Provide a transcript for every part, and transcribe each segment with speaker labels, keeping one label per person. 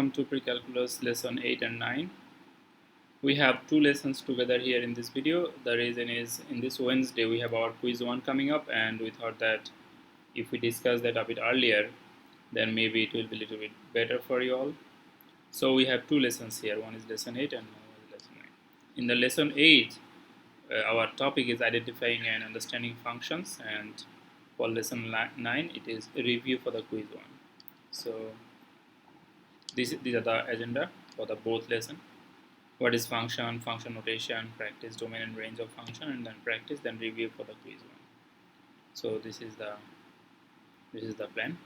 Speaker 1: Welcome to Pre-Calculus lesson 8 and 9. We have two lessons together here in this video. The reason is in this Wednesday we have our quiz 1 coming up, and we thought that if we discuss that a bit earlier, then maybe it will be a little bit better for you all. So we have two lessons here. One is lesson 8 and one is lesson 9. In the lesson 8, our topic is identifying and understanding functions, and for lesson 9 it is a review for the quiz 1. So these are the agenda for the both lesson. What is function, function notation, practice domain and range of function, and then practice, then review for the quiz 1. So this is the plan.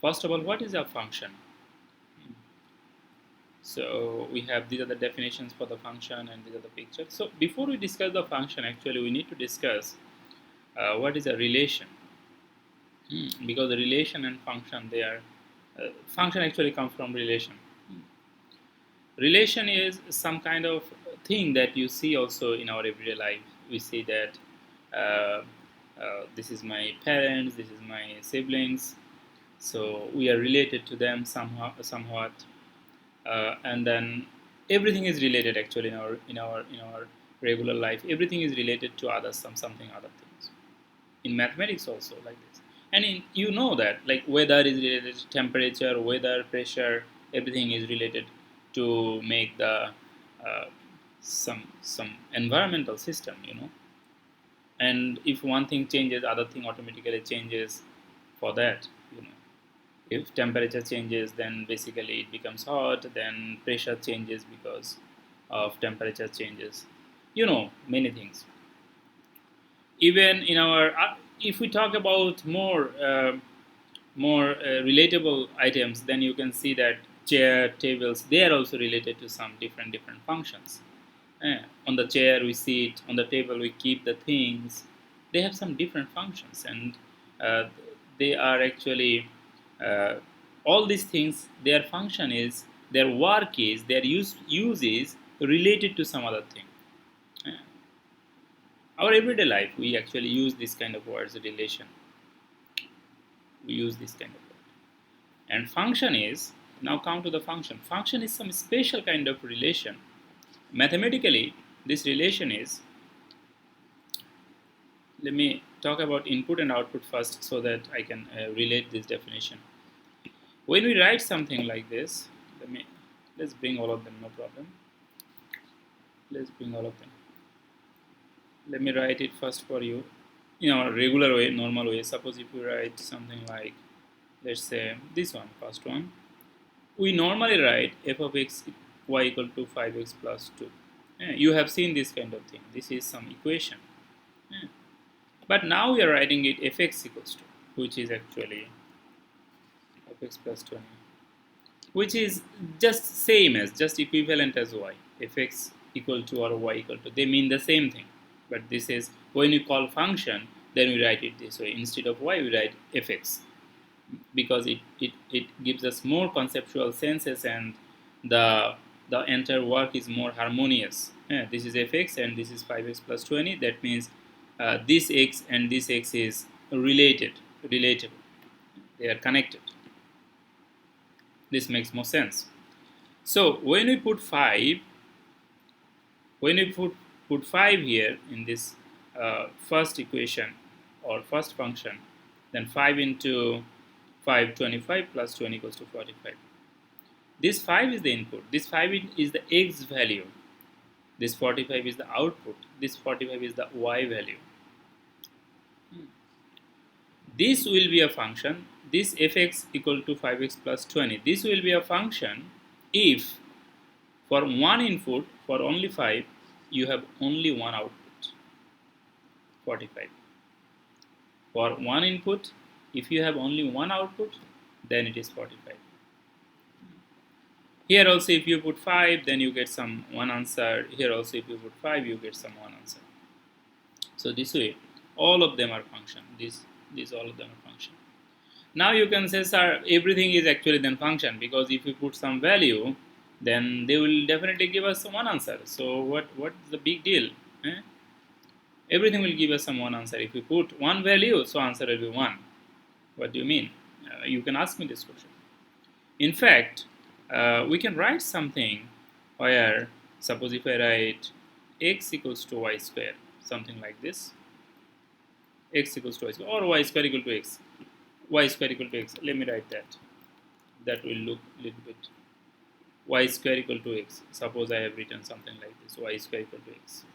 Speaker 1: First of all, what is a function? So we have, these are the definitions for the function and these are the pictures. So before we discuss the function, actually we need to discuss what is a relation, because the relation and function, they are function actually comes from relation. Relation is some kind of thing that you see also in our everyday life. We see that this is my parents, this is my siblings, so we are related to them somewhat, and then everything is related actually in our regular life. Everything is related to others, something other things. In mathematics also like this. And you know that like weather is related to temperature, weather, pressure, everything is related to make the some environmental system, and if one thing changes, other thing automatically changes for that. If temperature changes, then basically it becomes hot, then pressure changes because of temperature changes, many things. Even in our if we talk about more relatable items, then you can see that chair, tables, they are also related to some different functions. On the chair we sit, on the table we keep the things. They have some different functions, and they are actually all these things, their function is, their work is, their use is related to some other thing. Our everyday life, we actually use this kind of words, relation. We use this kind of word. And function is, now come to the function. Function is some special kind of relation. Mathematically, this relation is, let me talk about input and output first so that I can relate this definition. When we write something like this, let's bring all of them, no problem. Let's bring all of them. Let me write it first for you in our regular way, normal way. Suppose if we write something like, let's say this one, first one, we normally write f of x y equal to 5x plus 2. You have seen this kind of thing. This is some equation. But now we are writing it fx equals to, which is actually fx plus 20, which is just same as, just equivalent as y. Fx equal to or y equal to, they mean the same thing. But this is, when you call function, then we write it this way. Instead of y, we write fx, because it gives us more conceptual senses, and the entire work is more harmonious. This is fx and this is 5x plus 20. That means this x and this x is relatable. They are connected. This makes more sense. So when we put 5, put 5 here in this first equation or first function, then 5 into 5, 25 plus 20 equals to 45. This 5 is the input. This 5 is the x value. This 45 is the output. This 45 is the y value. This will be a function. This fx equal to 5x plus 20. This will be a function if for one input, for only 5, you have only one output, 45. For one input, if you have only one output, then it is 45. Here also if you put 5, then you get some one answer. Here also if you put 5, you get some one answer. So this way, all of them are function. These all of them are function. Now you can say, sir, everything is actually then function, because if you put some value, then they will definitely give us one answer. So what's the big deal? Everything will give us some one answer. If you put one value, so answer will be 1. What do you mean? You can ask me this question. In fact, we can write something where, suppose if I write x equals to y square, something like this, x equals to y square, or y square equal to x, y square equal to x. Let me write that. That will look a little bit. Y square equal to x. Suppose I have written something like this, y square equal to x.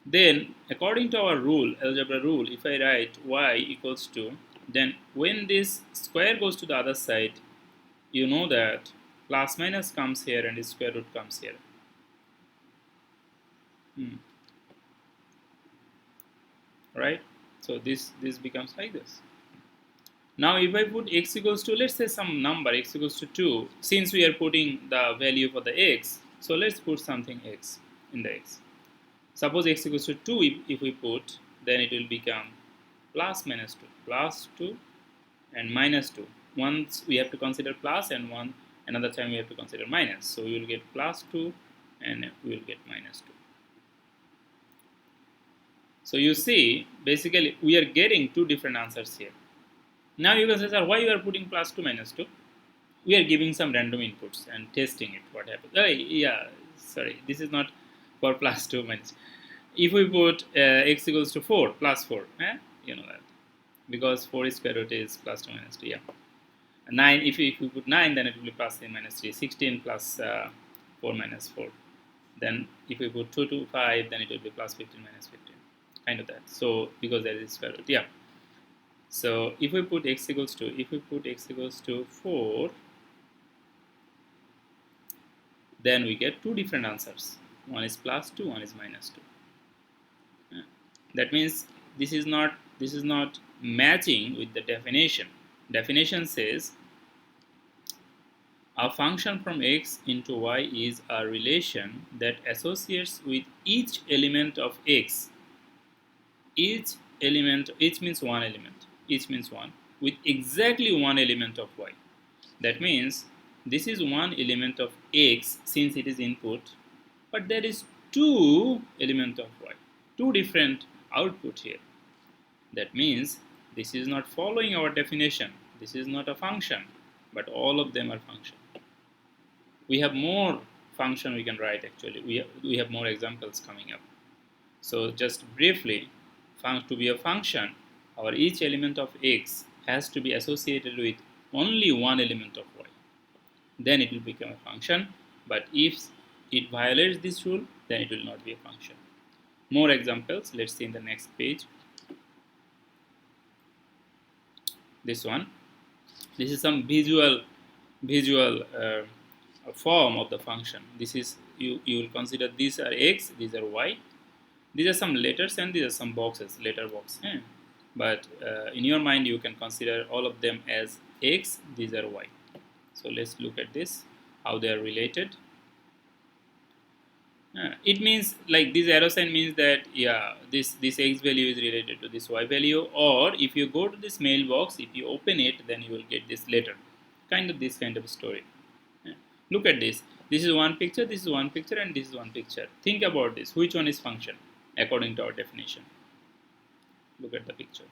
Speaker 1: Then, according to our rule, algebra rule, if I write y equals to, then when this square goes to the other side, you know that plus minus comes here and the square root comes here. Right? So this becomes like this. Now if I put x equals to, let's say some number, x equals to 2, since we are putting the value for the x, so let's put something x in the x. Suppose x equals to 2, if we put, then it will become plus minus 2, plus 2 and minus 2. Once we have to consider plus, and another time we have to consider minus. So we will get plus 2 and we will get minus 2. So you see, basically we are getting two different answers here. Now you can say, sir, why you are putting plus 2 minus 2? We are giving some random inputs and testing it, what happens. Oh, yeah, sorry, this is not for plus 2 minus. If we put x equals to 4, plus 4, you know that. Because 4 square root is plus 2 minus 2, yeah. 9, if we put 9, then it will be plus 3 minus 3. 16 plus 4 minus 4. Then if we put 2 to 5, then it will be plus 15 minus 15. Kind of that. So, because there is square root, yeah. So if we put x equals to 4, then we get two different answers. One is plus 2, one is minus 2. That means this is not matching with the definition. Definition says a function from x into y is a relation that associates with each element of x. Each means one element. Each means one, with exactly one element of y. That means this is one element of x since it is input, but there is two elements of y, two different output here. That means this is not following our definition. This is not a function, but all of them are function. We have more function we can write actually. We have more examples coming up. So just briefly, to be a function, our each element of x has to be associated with only one element of y. Then it will become a function, but if it violates this rule, then it will not be a function. More examples, let's see in the next page. This one. This is some visual form of the function. This is, you will consider these are x, these are y. These are some letters and these are some boxes, letter box. But in your mind, you can consider all of them as x, these are y. So let's look at this, how they are related. It means like this arrow sign means that this x value is related to this y value, or if you go to this mailbox, if you open it, then you will get this letter. This kind of story. Look at this. This is one picture, this is one picture, and this is one picture. Think about this. Which one is function according to our definition? Look at the picture.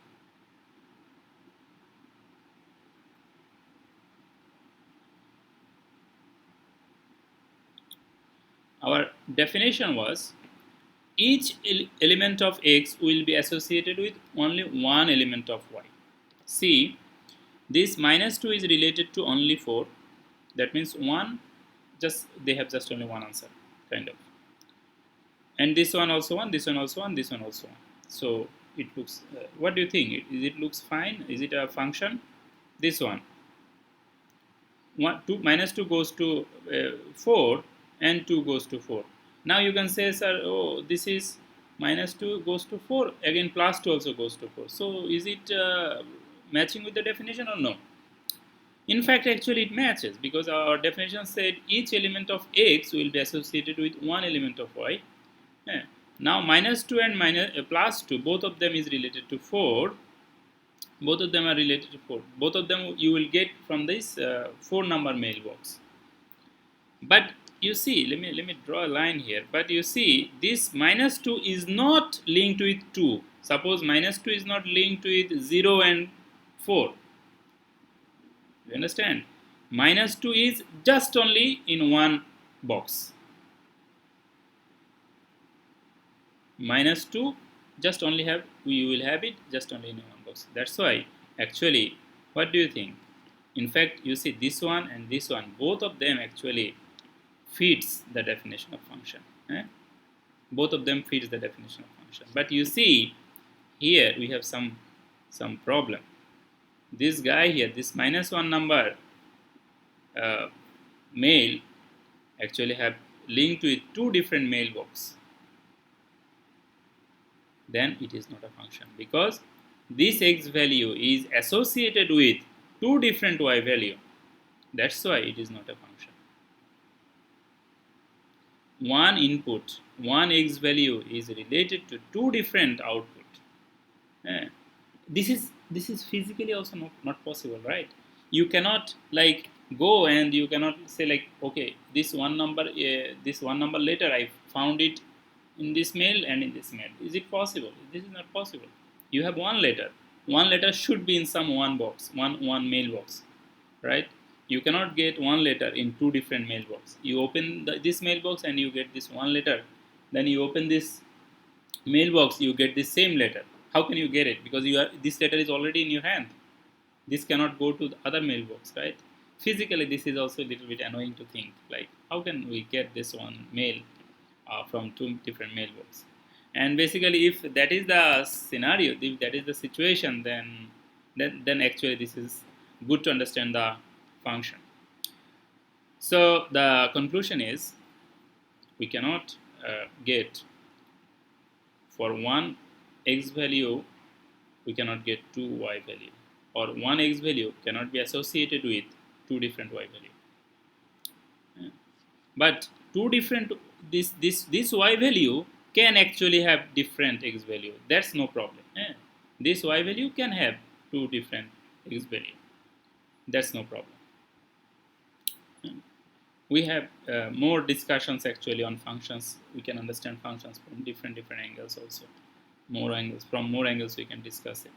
Speaker 1: Our definition was each element of x will be associated with only one element of y. See, this minus 2 is related to only 4. That means they have just only one answer, kind of. And this one also one, this one also one, this one also one. So it looks, what do you think? It looks fine? Is it a function? This one. 2 goes to 4 and 2 goes to 4. Now you can say, sir, oh, this is minus 2 goes to 4, again plus 2 also goes to 4. So is it matching with the definition or no? In fact, actually it matches, because our definition said each element of x will be associated with one element of y. Now minus 2 and plus 2, both of them is related to 4. Both of them are related to 4. Both of them you will get from this 4 number mailbox. But you see, let me draw a line here. But you see, this minus 2 is not linked with 2. Suppose minus 2 is not linked with 0 and 4. You understand? Minus 2 is just only in one box. Minus 2 just only have, we will have it just only in one box. That's why actually, what do you think? In fact, you see this one and this one, both of them actually fits the definition of function. Both of them fits the definition of function. But you see, here we have some problem. This guy here, this minus 1 number mail actually have linked with two different mailbox. Then it is not a function, because this x value is associated with two different y value. That's why it is not a function. One input, one x value is related to two different output. This is physically also not possible, right? You cannot like go and you cannot say like, okay, this one number later I found it in this mail and in this mail. Is it possible? This is not possible. You have one letter should be in some one box, one mailbox, right? You cannot get one letter in two different mailbox. You open this mailbox and you get this one letter, then you open this mailbox, you get the same letter. How can you get it? Because this letter is already in your hand. This cannot go to the other mailbox, right? Physically, this is also a little bit annoying to think. Like, how can we get this one mail from two different mailboxes? And basically, if that is the scenario, if that is the situation, then actually this is good to understand the function. So the conclusion is, we cannot get for one x value, we cannot get two y value, or one x value cannot be associated with two different y value. But two different this y value can actually have different x value. That's no problem. This y value can have two different x value. That's no problem. We have more discussions actually on functions. We can understand functions from different angles also. From more angles we can discuss it,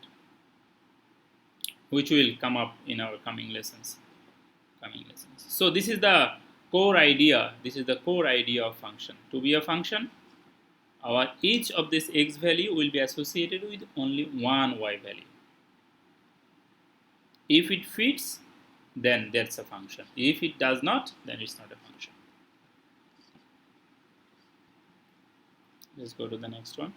Speaker 1: which will come up in our coming lessons. So this is the core idea. This is the core idea of function. To be a function, each of this x value will be associated with only one y value. If it fits, then that's a function. If it does not, then it's not a function. Let's go to the next one.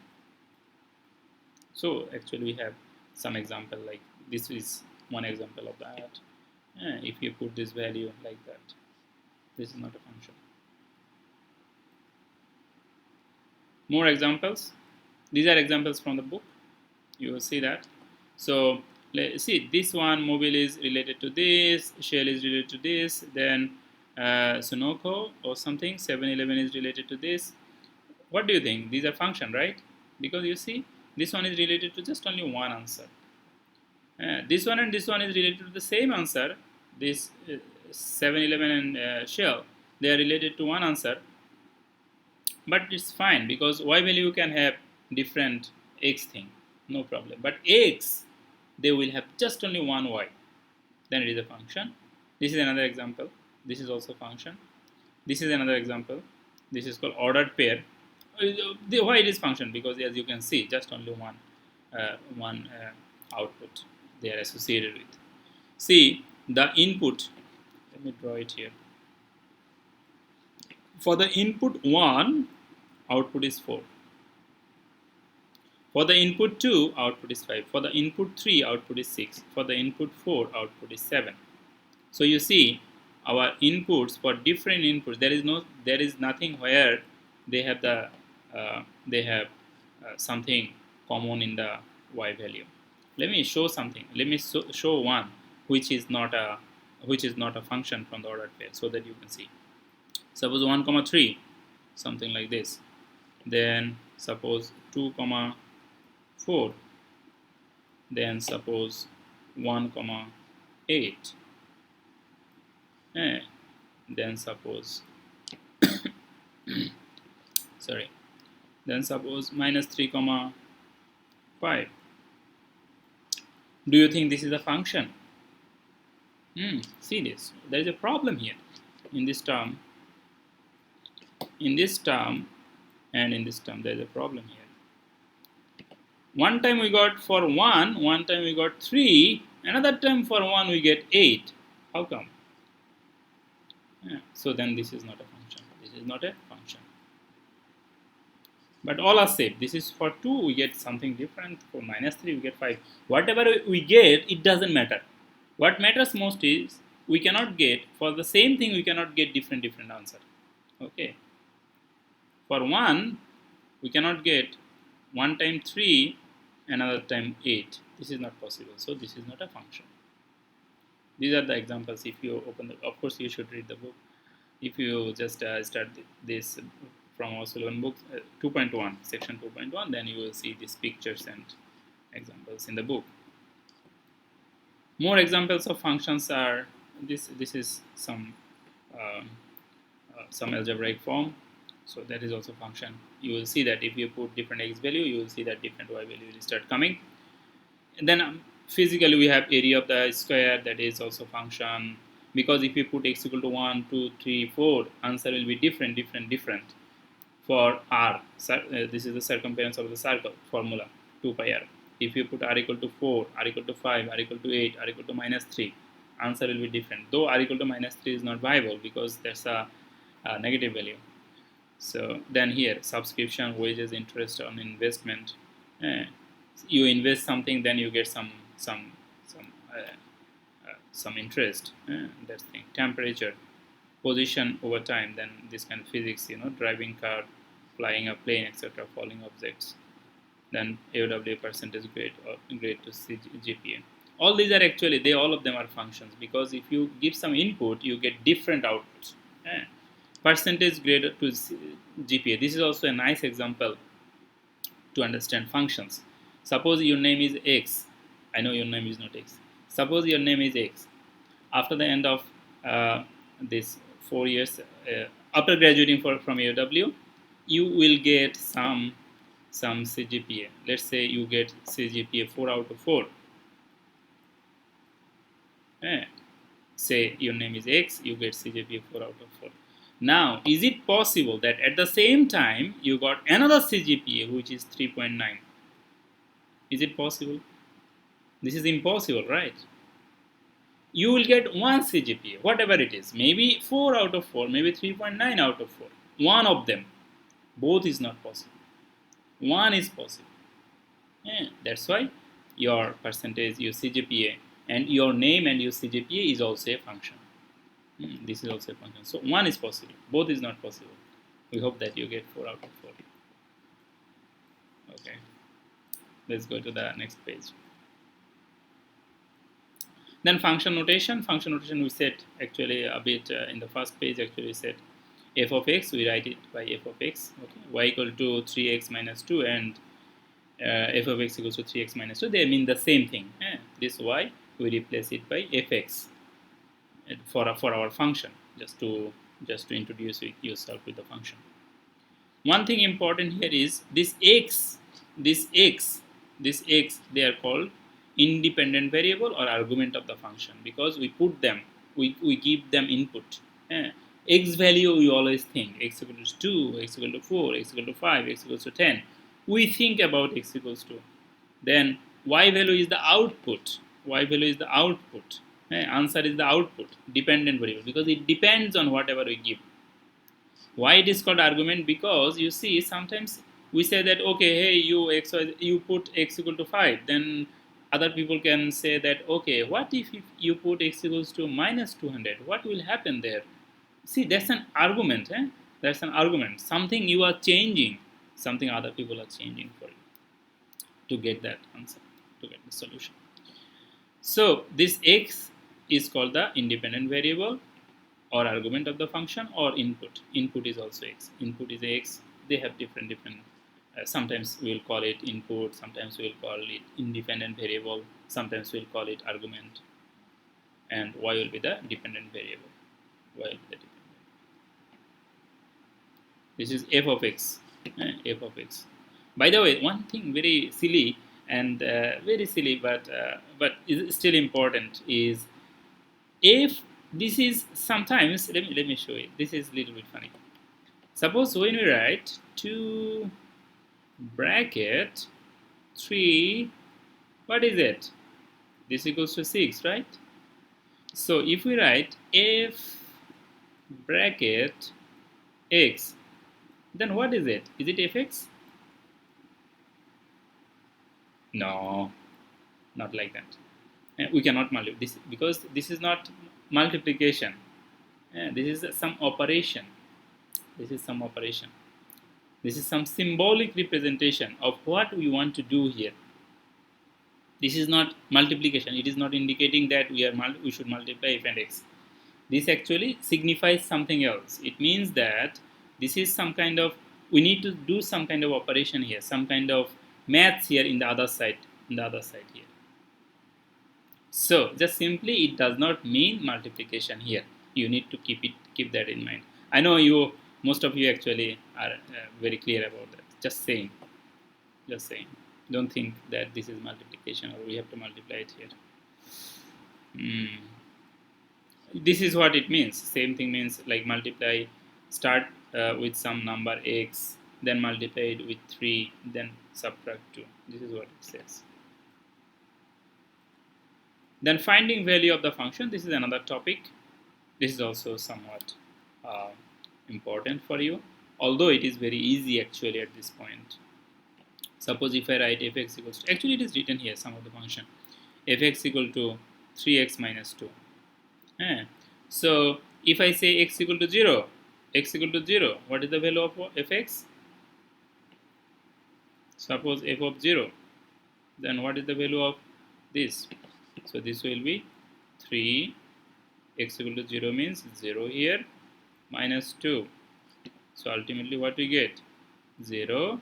Speaker 1: So actually we have some example, like this is one example of that. If you put this value like that, this is not a function. More examples. These are examples from the book. You will see that. So let's see, this one, mobile is related to this, Shell is related to this, then Sunoco or something, 7-Eleven is related to this. What do you think? These are function, right? Because you see, this one is related to just only one answer. This one and this one is related to the same answer. This 7-Eleven and Shell, they are related to one answer. But it's fine, because y value can have different x thing, no problem. But x, they will have just only one y. Then it is a function. This is another example. This is also function. This is another example. This is called ordered pair. Why it is function? Because as you can see, just only one output they are associated with. See the input. Let me draw it here. For the input 1, output is 4. For the input 2, output is 5. For the input 3, output is 6. For the input 4, output is 7. So you see, our inputs for different inputs, there is nothing where they have something common in the y value. Let me show something. Let me show one which is not a function from the ordered pair, so that you can see. Suppose 1, 3, something like this. Then suppose 2, 4. Then suppose 1, 8. Then suppose sorry. Then suppose -3, 5. Do you think this is a function? See this, there is a problem here in this term, in this term, and in this term there is a problem here. One time we got for 1, one time we got 3, another time for 1 we get 8. How come? So then this is not a function. This is not a function. But all are safe. This is for 2, we get something different. For -3, we get 5. Whatever we get, it doesn't matter. What matters most is we cannot get, for the same thing, we cannot get different answer. Okay. For 1, we cannot get 1 time 3, another time 8. This is not possible. So this is not a function. These are the examples. If you open the, of course, you should read the book. If you just start this from our Sullivan book, 2.1, section 2.1, then you will see these pictures and examples in the book. More examples of functions are this. This is some algebraic form. So that is also function. You will see that if you put different x value, you will see that different y value will start coming. And then physically we have area of the square, that is also function. Because if you put x equal to 1, 2, 3, 4, answer will be different. For r, this is the circumference of the circle formula, 2 pi r. If you put r equal to 4, r equal to 5, r equal to 8, r equal to -3, answer will be different. Though r equal to -3 is not viable because that's a negative value. So then here, subscription, wages, interest on investment. You invest something, then you get some interest. That's thing. Temperature, position over time. Then this kind of physics, driving car, flying a plane, etc., falling objects. Then AOW percentage grade or grade to GPA. All these are actually all of them are functions, because if you give some input, you get different outputs. Percentage grade to GPA. This is also a nice example to understand functions. Suppose your name is X. I know your name is not X. Suppose your name is X. After the end of this 4 years, after graduating from AOW, you will get some CGPA. Let's say you get CGPA 4 out of 4. Say your name is X, you get CGPA 4 out of 4. Now, is it possible that at the same time you got another CGPA which is 3.9? Is it possible? This is impossible, right? You will get one CGPA, whatever it is. Maybe 4 out of 4, maybe 3.9 out of 4. One of them. Both is not possible. One is possible. That's why your percentage, your CGPA, and your name and your CGPA is also a function. This is also a function. So one is possible. Both is not possible. We hope that you get 4 out of 4. Okay. Let's go to the next page. Then function notation. Function notation we said actually a bit in the first page. Actually we said f of x. We write it by f of x. Okay. Y equal to 3x minus 2 and f of x equals to 3x minus 2. They mean the same thing. This y we replace it by fx for our function. Just to introduce yourself with the function. One thing important here is this x, they are called independent variable or argument of the function, because we put them, we give them input. X value we always think x equals to 2, x equals to 4, x equals to 5, x equals to 10. We think about x equals to. Then y value is the output. Answer is the output, dependent variable, because it depends on whatever we give. Why it is called argument? Because you see, sometimes we say that okay, hey, you put x equal to 5, then other people can say that okay, what if you put x equals to minus 200? What will happen there? See, that's an argument. That's an argument. Something you are changing, something other people are changing for you to get that answer, to get the solution. So this x is called the independent variable or argument of the function, or input. Input is also x. Input is x. They have different. Sometimes we will call it input. Sometimes we will call it independent variable. Sometimes we will call it argument. And y will be the dependent variable. This is f of x. F of x. By the way, one thing very silly and but is still important is if this is sometimes, let me show you, this is a little bit funny. Suppose when we write 2 bracket 3, what is it? This equals to 6, right? So if we write f bracket x, then what is it? Is it fx? No, not like that. We cannot multiply this because this is not multiplication. This is some operation. This is some operation. This is some symbolic representation of what we want to do here. This is not multiplication. It is not indicating that we should multiply f and x. This actually signifies something else. It means that this is some kind of, we need to do some kind of operation here, some kind of maths here in the other side, here. So just simply it does not mean multiplication here. You need to keep that in mind. I know most of you actually are very clear about that. Just saying. Don't think that this is multiplication or we have to multiply it here. This is what it means. Same thing means like multiply, start with some number x, then multiply it with 3, then subtract 2. This is what it says. Then finding value of the function, this is another topic. This is also somewhat important for you, although it is very easy actually at this point. Suppose if I write fx equals to, actually it is written here, some of the function, fx equal to 3x minus 2. So if I say x equal to 0, what is the value of fx? Suppose f of 0, then what is the value of this? So this will be 3, x equal to 0 means 0 here, minus 2. So ultimately what we get? 0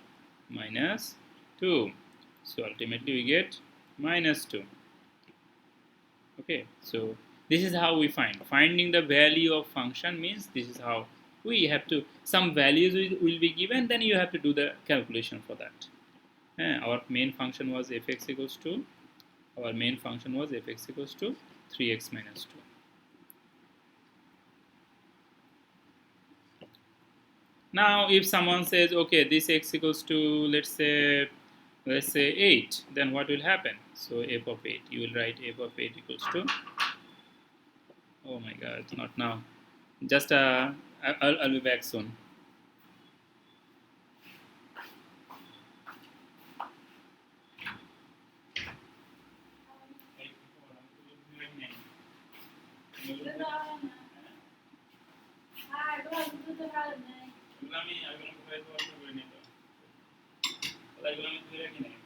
Speaker 1: minus 2. So ultimately we get minus 2. Okay, so this is how we finding the value of function means this is how we have to, some values will be given, then you have to do the calculation for that. Our main function was fx equals to, 3x minus 2. Now if someone says, okay, this x equals to, let's say 8, then what will happen? So f of 8, you will write f of 8 equals to, oh my god, not now, just I'll be back soon.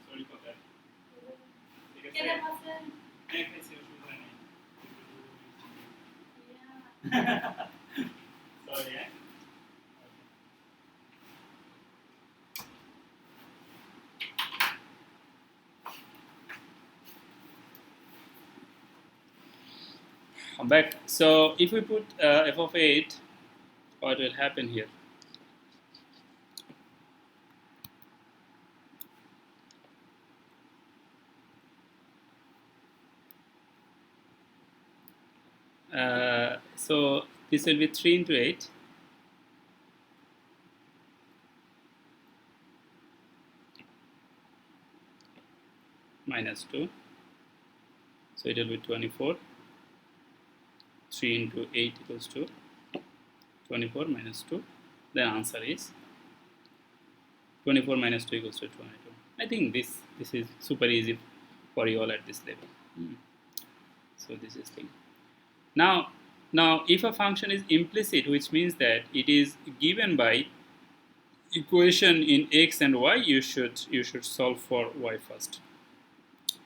Speaker 1: Sorry for that. Sorry, I'm back. So if we put f of 8, what will happen here? So this will be 3 into 8. Minus 2. So it will be 24. 3 into 8 equals to 24 minus 2. The answer is 24 minus 2 equals to 22. I think this is super easy for you all at this level. So this is thing. Now if a function is implicit, which means that it is given by equation in x and y, you should solve for y first.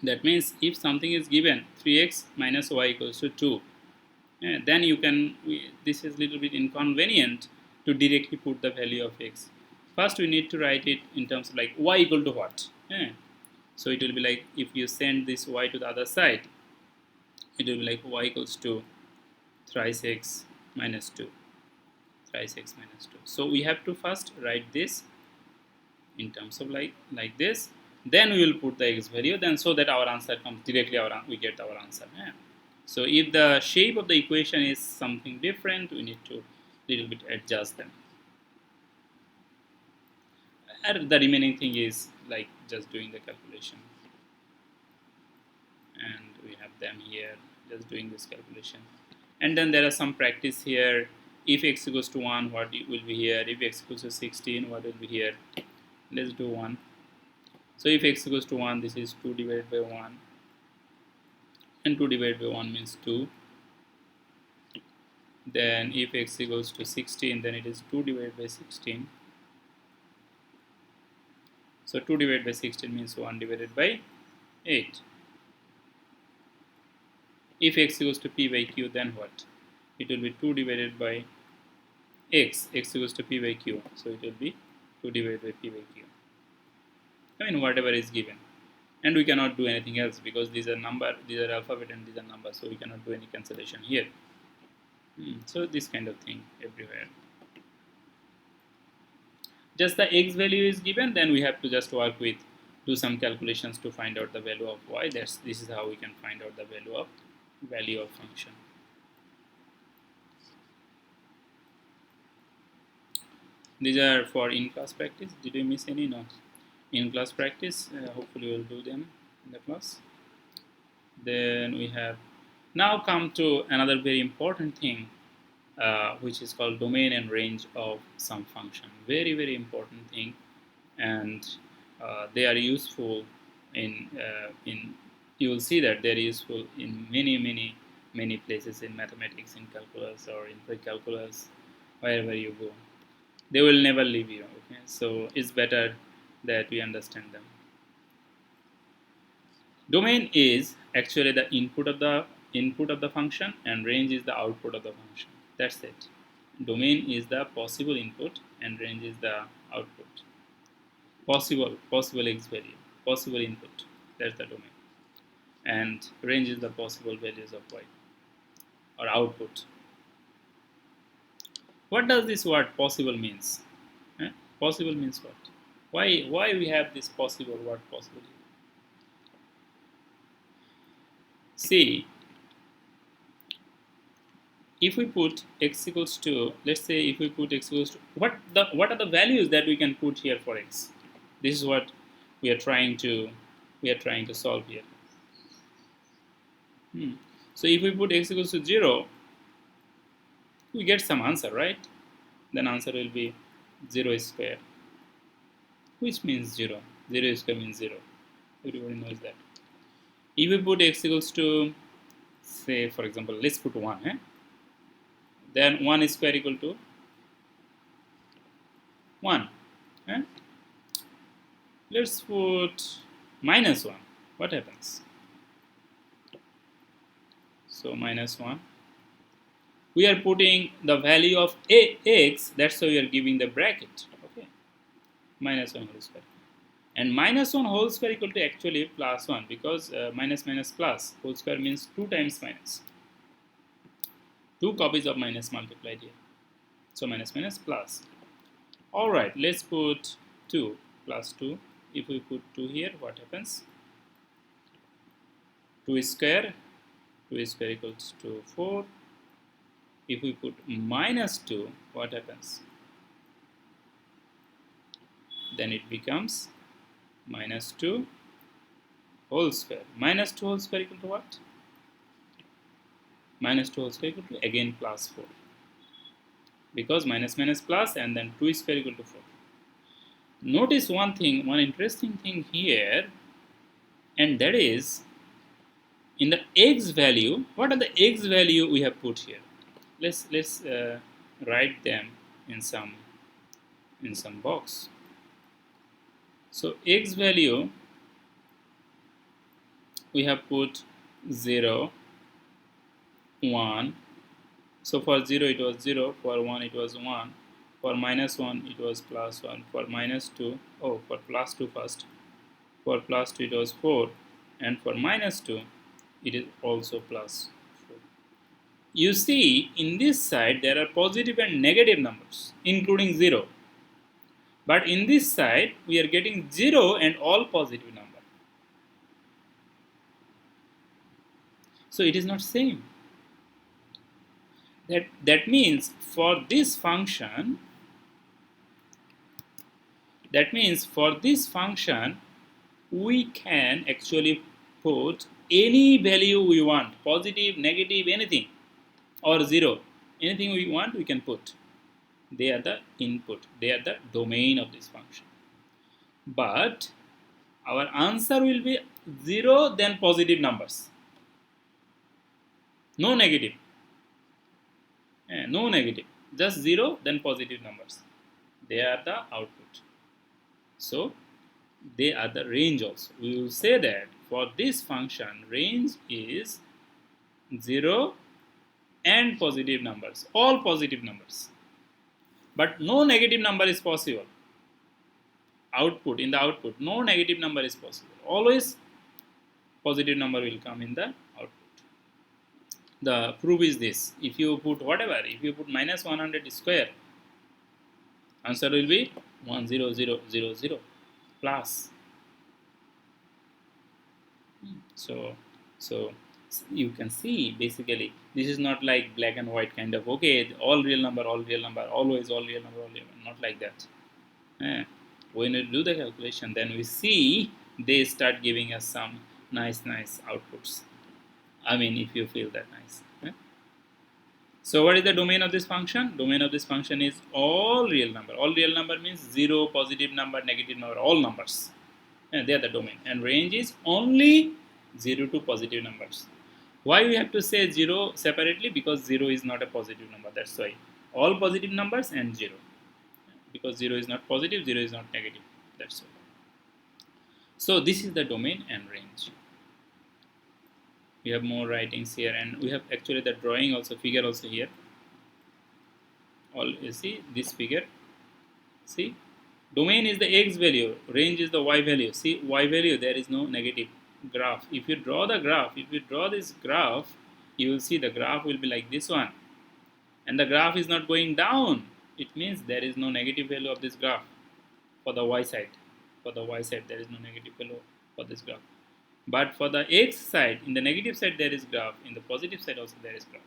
Speaker 1: That means if something is given 3x minus y equals to 2, then you can, this is a little bit inconvenient to directly put the value of x. First we need to write it in terms of like y equal to what. So it will be like, if you send this y to the other side, it will be like y equals to thrice x minus 2. So we have to first write this in terms of like this. Then we will put the x value, then so that our answer comes directly, we get our answer. So if the shape of the equation is something different, we need to little bit adjust them. And the remaining thing is like just doing the calculation. And we have them here just doing this calculation. And then there are some practice here. If x equals to 1, what will be here? If x equals to 16, what will be here? Let's do 1. So if x equals to 1, this is 2 divided by 1. And 2 divided by 1 means 2. Then if x equals to 16, then it is 2 divided by 16. So 2 divided by 16 means 1 divided by 8. If x equals to p by q, then what? It will be 2 divided by x equals to p by q. So it will be 2 divided by p by q. I mean, whatever is given. And we cannot do anything else because these are number, these are alphabet and these are numbers. So we cannot do any cancellation here. So this kind of thing everywhere. Just the x value is given, then we have to just work with, do some calculations to find out the value of y. This is how we can find out the value of function. These are for in-class practice. Did we miss any? No. In-class practice, hopefully we'll do them in the class. Then we have now come to another very important thing, which is called domain and range of some function. Very, very important thing, and they are useful in you will see that they're useful in many places in mathematics, in calculus, or in pre-calculus, wherever you go. They will never leave you. Okay, so it's better that we understand them. Domain is actually the input of the function, and range is the output of the function. That's it. Domain is the possible input, and range is the output. Possible x value, possible input. That's the domain, and range is the possible values of y or output. What does this word possible means? Possible means what? Why we have this possible word possible? See, if we put x equals to, let's say if we put x equals to, what are the values that we can put here for x? This is what we are trying to solve here. So if we put x equals to 0, we get some answer, right? Then answer will be 0 square, which means 0. 0 square means 0. Everybody knows that. If we put x equals to, say for example, let's put 1, then 1 square equal to 1. Let's put minus 1. What happens? So minus 1. We are putting the value of x, that's why we are giving the bracket. Okay, minus 1 whole square. And minus 1 whole square equal to actually plus 1, because minus minus plus whole square means 2 times minus. 2 copies of minus multiplied here. So minus minus plus. Alright, let's put 2 plus 2. If we put 2 here, what happens? 2 square equals to 4. If we put minus 2, what happens? Then it becomes minus 2 whole square. Minus 2 whole square equal to what? Minus 2 whole square equal to again plus 4. Because minus minus plus and then 2 square equal to 4. Notice one thing, one interesting thing here, and that is in the x value, what are the x value we have put here? Let's write them in some box. So x value we have put 0, 1. So for 0 it was 0, for 1 it was 1, for minus 1 it was plus 1, for minus 2, for plus 2 first, for plus 2 it was 4, and for minus 2 it is also plus 4. You see, in this side there are positive and negative numbers, including 0. But in this side, we are getting 0 and all positive number. So it is not same. That means for this function, we can actually put any value we want, positive, negative, anything, or 0, anything we want we can put. They are the input, they are the domain of this function. But our answer will be 0 then positive numbers, no negative, no negative, just 0 then positive numbers. They are the output. So they are the range also. We will say that for this function range is 0 and positive numbers, all positive numbers, but no negative number is possible. In the output no negative number is possible, always positive number will come in the output. The proof is this: if you put whatever, if you put minus 100 square, answer will be 10000 plus. So you can see basically this is not like black and white kind of, okay, all real number, always all real number, not like that. When we do the calculation, then we see they start giving us some nice outputs. I mean, if you feel that nice. So what is the domain of this function? Domain of this function is all real number. All real number means 0, positive number, negative number, all numbers. They are the domain. And range is only 0 to positive numbers. Why we have to say 0 separately? Because 0 is not a positive number. That's why. All positive numbers and 0. Because 0 is not positive, 0 is not negative. That's why. So this is the domain and range. We have more writings here, and we have actually the drawing also, figure also here. All you see this figure. See, domain is the x value, range is the y value. See, y value, there is no negative graph. If you draw the graph, if you draw this graph, you will see the graph will be like this one, and the graph is not going down. It means there is no negative value of this graph for the y side. For the y side, there is no negative value for this graph. But for the x side, in the negative side there is graph, in the positive side also there is graph.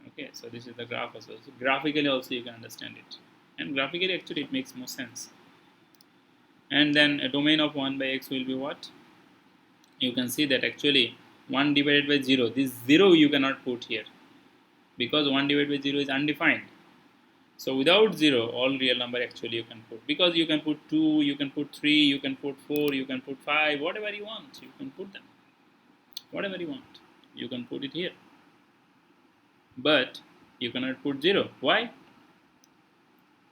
Speaker 1: Okay, so this is the graph as well. So graphically also you can understand it, and graphically actually it makes more sense. And then a domain of 1 by x will be what? You can see that actually 1 divided by 0, this 0 you cannot put here, because 1 divided by 0 is undefined. So without 0, all real number actually you can put, because you can put 2, you can put 3, you can put 4, you can put 5, whatever you want, you can put them. Whatever you want, you can put it here. But you cannot put 0. Why?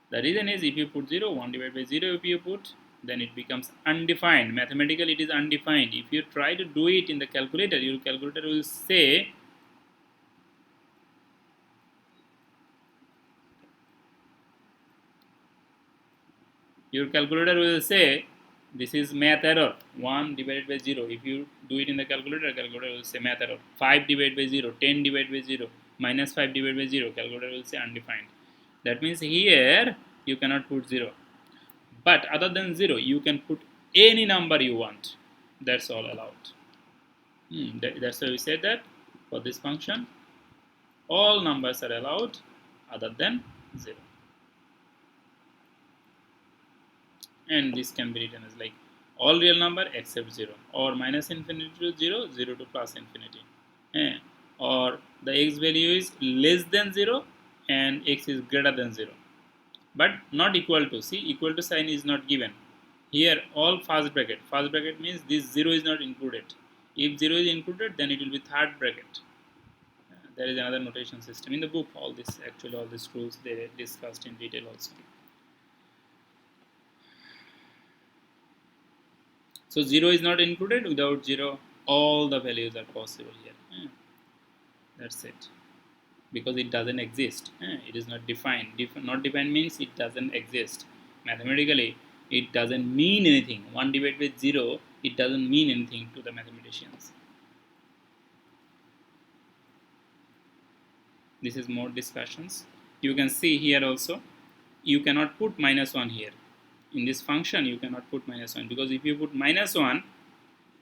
Speaker 1: The reason is if you put 0, 1 divided by 0 if you put, then it becomes undefined. Mathematically it is undefined. If you try to do it in the calculator, your calculator will say this is math error, 1 divided by 0. If you do it in the calculator, calculator will say math error. 5 divided by 0, 10 divided by 0, minus 5 divided by 0, calculator will say undefined. That means here you cannot put 0. But other than 0, you can put any number you want. That's all allowed. That's why we said that for this function, all numbers are allowed other than 0. And this can be written as like all real number except 0, or minus infinity to 0, 0 to plus infinity. Or the x value is less than 0 and x is greater than 0, but not equal to. See, equal to sign is not given. Here all first bracket. First bracket means this 0 is not included. If 0 is included, then it will be third bracket. There is another notation system in the book. All these rules they discussed in detail also. So 0 is not included. Without 0, all the values are possible here. That's it. Because it doesn't exist. It is not defined. Not defined means it doesn't exist. Mathematically, it doesn't mean anything. 1 divided by 0, it doesn't mean anything to the mathematicians. This is more discussions. You can see here also, you cannot put minus 1 here. In this function, you cannot put minus 1, because if you put minus 1,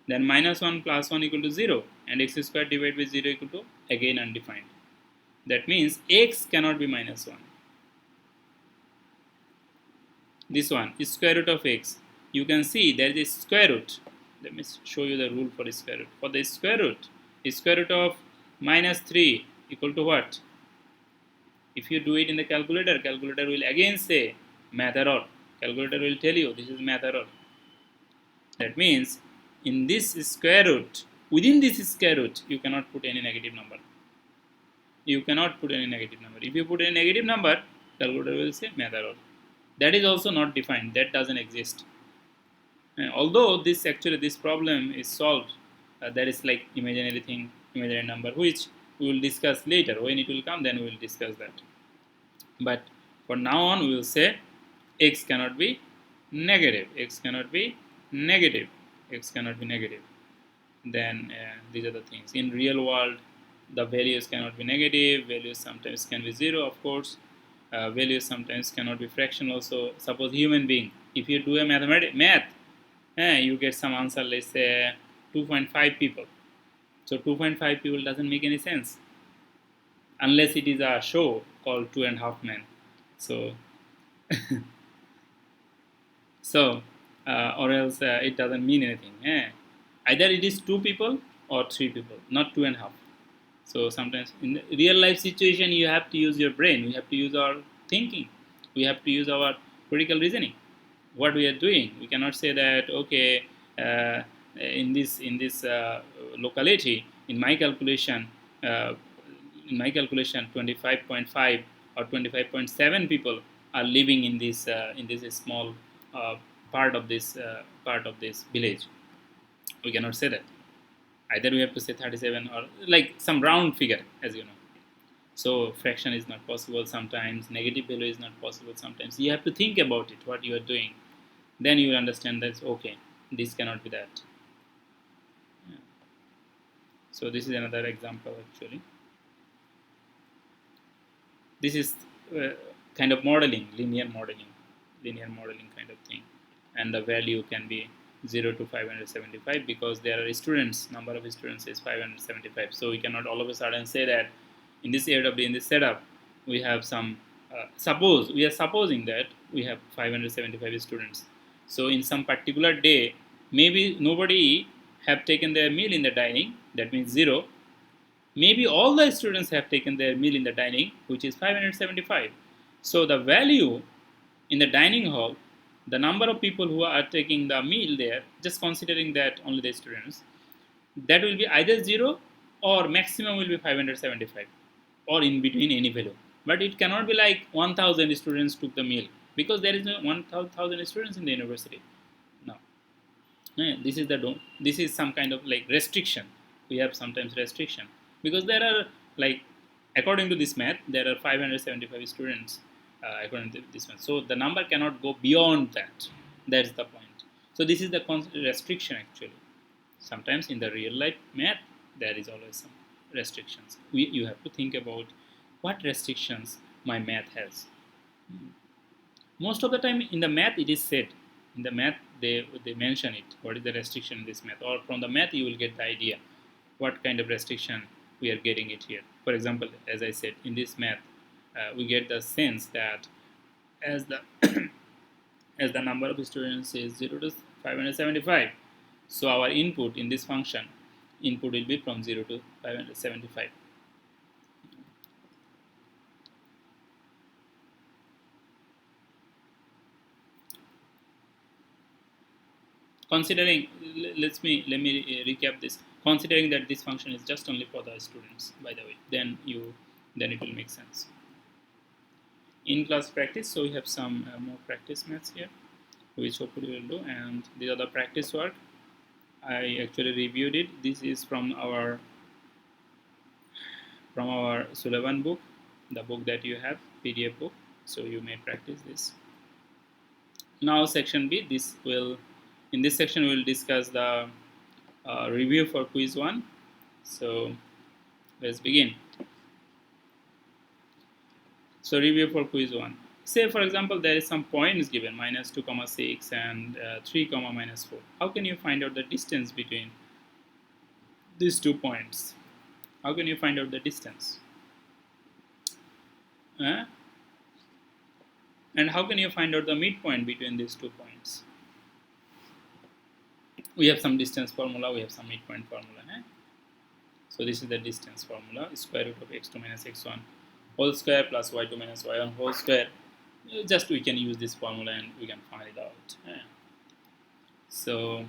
Speaker 1: Then minus 1 plus 1 equal to 0, and x squared divided by 0 equal to again undefined. That means x cannot be minus 1. This one is square root of x. You can see there is a square root. Let me show you the rule for square root. For the square root of minus 3 equal to what? If you do it in the calculator will again say math error. Calculator will tell you this is math error. That means in this square root, within this square root, you cannot put any negative number. You cannot put any negative number. If you put a negative number, calculator will say math error. That is also not defined. That doesn't exist. Although this problem is solved, that is like imaginary number, which we will discuss later. When it will come, then we will discuss that. But for now on, we will say x cannot be negative. X cannot be negative. X cannot be negative. Then these are the things. In real world, the values cannot be negative. Values sometimes can be 0, of course. Values sometimes cannot be fractional also. Suppose human being, if you do a math, you get some answer, let's say 2.5 people. So 2.5 people doesn't make any sense unless it is a show called 2.5 Men. So, or else it doesn't mean anything. Either it is 2 people or 3 people, not 2.5. So sometimes in the real life situation, you have to use your brain. We have to use our thinking. We have to use our critical reasoning. What we are doing, we cannot say that okay, in this locality, in my calculation 25.5 or 25.7 people are living in this small part of this village. We cannot say that. Either we have to say 37 or like some round figure, as you know. So fraction is not possible sometimes, negative value is not possible sometimes. You have to think about it, what you are doing. Then you will understand that, okay, this cannot be that. Yeah. So this is another example actually. This is kind of modeling, linear modeling kind of thing. And the value can be 0 to 575 because there are students, number of students is 575. So we cannot all of a sudden say that in this AW, in this setup, we have some, we are supposing that we have 575 students. So in some particular day, maybe nobody have taken their meal in the dining, that means 0. Maybe all the students have taken their meal in the dining, which is 575. So the value in the dining hall, the number of people who are taking the meal there, just considering that only the students, that will be either 0 or maximum will be 575 or in between any value. But it cannot be like 1000 students took the meal because there is no 1000 students in the university. No. This is some kind of like restriction. We have sometimes restriction because there are like, according to this math, there are 575 students according to this math. So the number cannot go beyond that. That's the point. So this is the restriction actually. Sometimes in the real life math, there is always some restrictions. You have to think about what restrictions my math has. Most of the time in the math it is said. In the math they mention it. What is the restriction in this math? Or from the math you will get the idea what kind of restriction we are getting it here. For example, as I said, in this math, we get the sense that as the as the number of students is 0 to 575, so our input in this function, input will be from 0 to 575. Considering, let me recap this. Considering that this function is just only for the students, by the way, then it will make sense. In class practice, so we have some more practice maths here, which hopefully we will do, and these are the practice work. I actually reviewed it. This is from our Sullivan book, the book that you have, PDF book. So you may practice this. Now section B. In this section we will discuss the review for quiz 1. So let's begin. So review for quiz 1. say for example there is some points given minus 2 comma 6 and 3 comma minus 4. How can you find out the distance between these 2 points? How can you find out the distance? And how can you find out the midpoint between these 2 points? We have some distance formula, we have some midpoint formula. So this is the distance formula, square root of x2 minus x1 whole square plus y2 minus y1 whole square. Just we can use this formula and we can find it out. So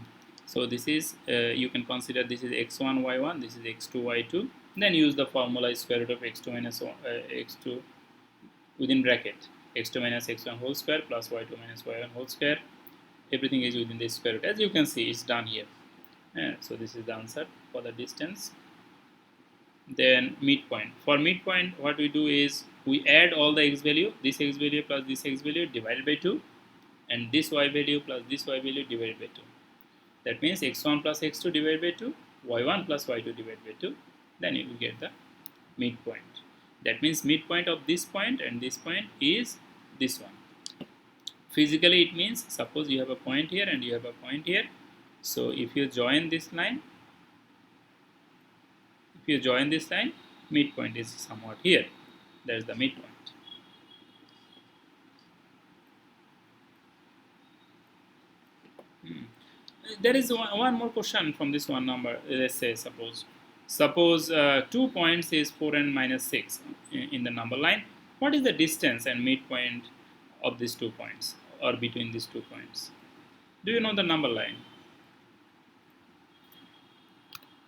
Speaker 1: this is, you can consider this is x1 y1, this is x2 y2. Then use the formula square root of x2 minus x2 within bracket x2 minus x1 whole square plus y2 minus y1 whole square. Everything is within the square root. As you can see, it's done here. So this is the answer for the distance. Then midpoint. For midpoint, what we do is we add all the x value, this x value plus this x value divided by 2, and this y value plus this y value divided by 2. That means x1 plus x2 divided by 2, y1 plus y2 divided by 2. Then you will get the midpoint. That means midpoint of this point and this point is this one. Physically, it means suppose you have a point here and you have a point here. So if you join this line, midpoint is somewhat here. That is the midpoint. There is one more question from this one number. Let's say suppose 2 points is 4 and minus 6 in the number line. What is the distance and midpoint of these 2 points or between these 2 points? Do you know the number line?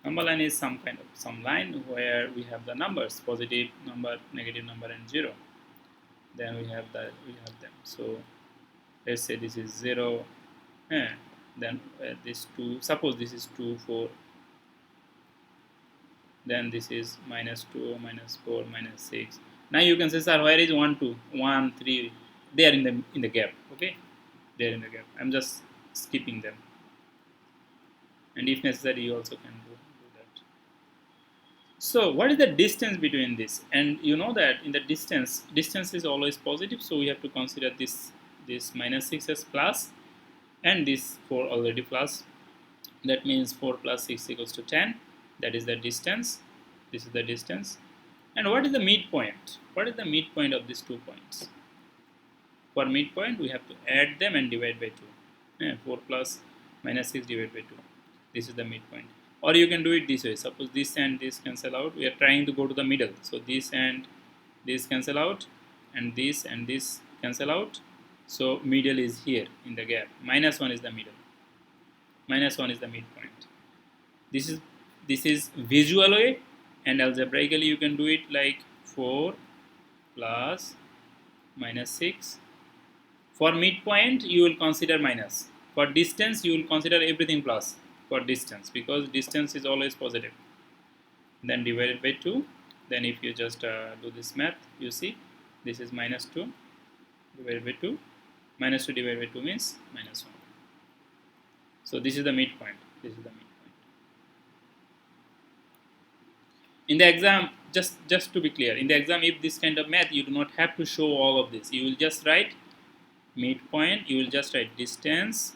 Speaker 1: Number line is some line where we have the numbers, positive number, negative number, and 0. Then we have them. So let's say this is 0. Then this 2. Suppose this is 2, 4. Then this is minus 2, minus 4, minus 6. Now you can say, sir, where is 1, 2, 1, 3? They are in the gap. Okay, they are in the gap. I'm just skipping them. And if necessary, you also can do that. So what is the distance between this? And you know that in the distance is always positive. So we have to consider this minus 6 as plus, and this 4 already plus. That means 4 plus 6 equals to 10. That is the distance. This is the distance. And what is the midpoint? What is the midpoint of these 2 points? For midpoint, we have to add them and divide by 2. 4 plus minus 6 divided by 2. This is the midpoint. Or you can do it this way. Suppose this and this cancel out. We are trying to go to the middle. So this and this cancel out, and this cancel out. So middle is here in the gap. Minus 1 is the middle. Minus 1 is the midpoint. This is visual way, and algebraically you can do it like 4 plus minus 6. For midpoint, you will consider minus. For distance, you will consider everything plus for distance, because distance is always positive. Then divided by 2. Then if you just do this math, you see this is minus 2 divided by 2. Minus 2 divided by 2 means minus 1. So this is the midpoint. This is the midpoint. In the exam, just to be clear, in the exam, if this kind of math, you do not have to show all of this. You will just write midpoint. You will just write distance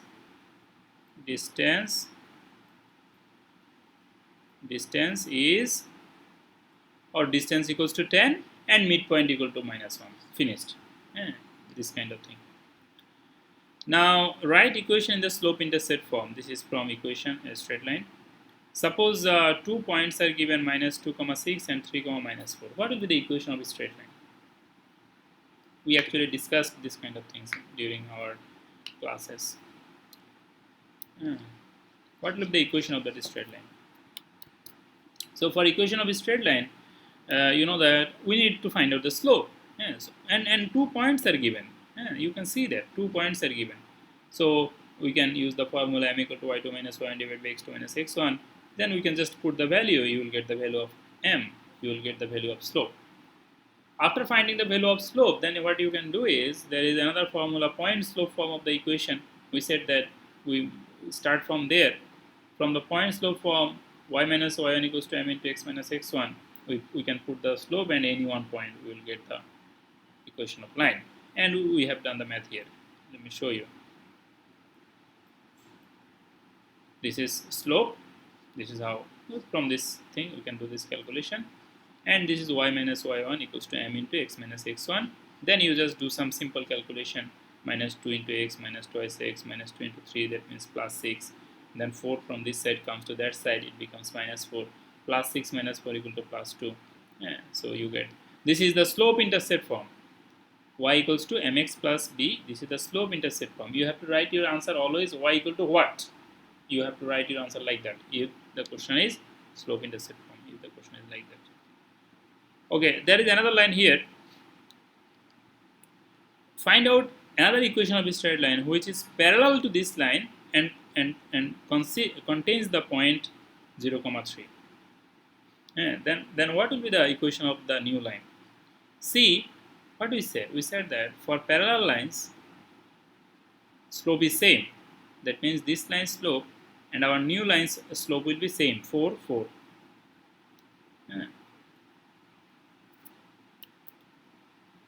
Speaker 1: is, or distance equals to 10 and midpoint equal to minus 1. Finished. This kind of thing. Now write equation in the slope intercept form. This is from equation a straight line. Suppose 2 points are given minus 2 comma 6 and 3 comma minus 4. What will be the equation of a straight line? We actually discussed this kind of things during our classes. What will be the equation of that straight line? So for equation of a straight line, you know that we need to find out the slope. Yes. And 2 points are given. You can see that 2 points are given. So we can use the formula m equal to y2 minus y1 divided by x2 minus x1. Then we can just put the value. You will get the value of m. You will get the value of slope. After finding the value of slope, then what you can do is, there is another formula, point slope form of the equation. We said that we start from there. From the point slope form, y minus y1 equals to m into x minus x1. We can put the slope, and any one point we will get the equation of line. and we have done the math here. Let me show you. This is slope. This is how from this thing we can do this calculation, and this is y minus y1 equals to m into x minus x1. Then you just do some simple calculation. Minus 2 into x minus twice x minus 2 into 3, that means plus 6. Then 4 from this side comes to that side, it becomes minus 4. Plus 6 minus 4 equal to plus 2. Yeah, so you get, this is the slope intercept form. Y equals to mx plus b. This is the slope intercept form. You have to write your answer always y equal to what? You have to write your answer like that if the question is slope intercept form, if the question is like that. Okay, there is another line here. Find out another equation of a straight line which is parallel to this line and contains the point 0, 3. Then what will be the equation of the new line? See, what we said? We said that for parallel lines, slope is same. That means this line slope and our new line's slope will be same, 4, 4.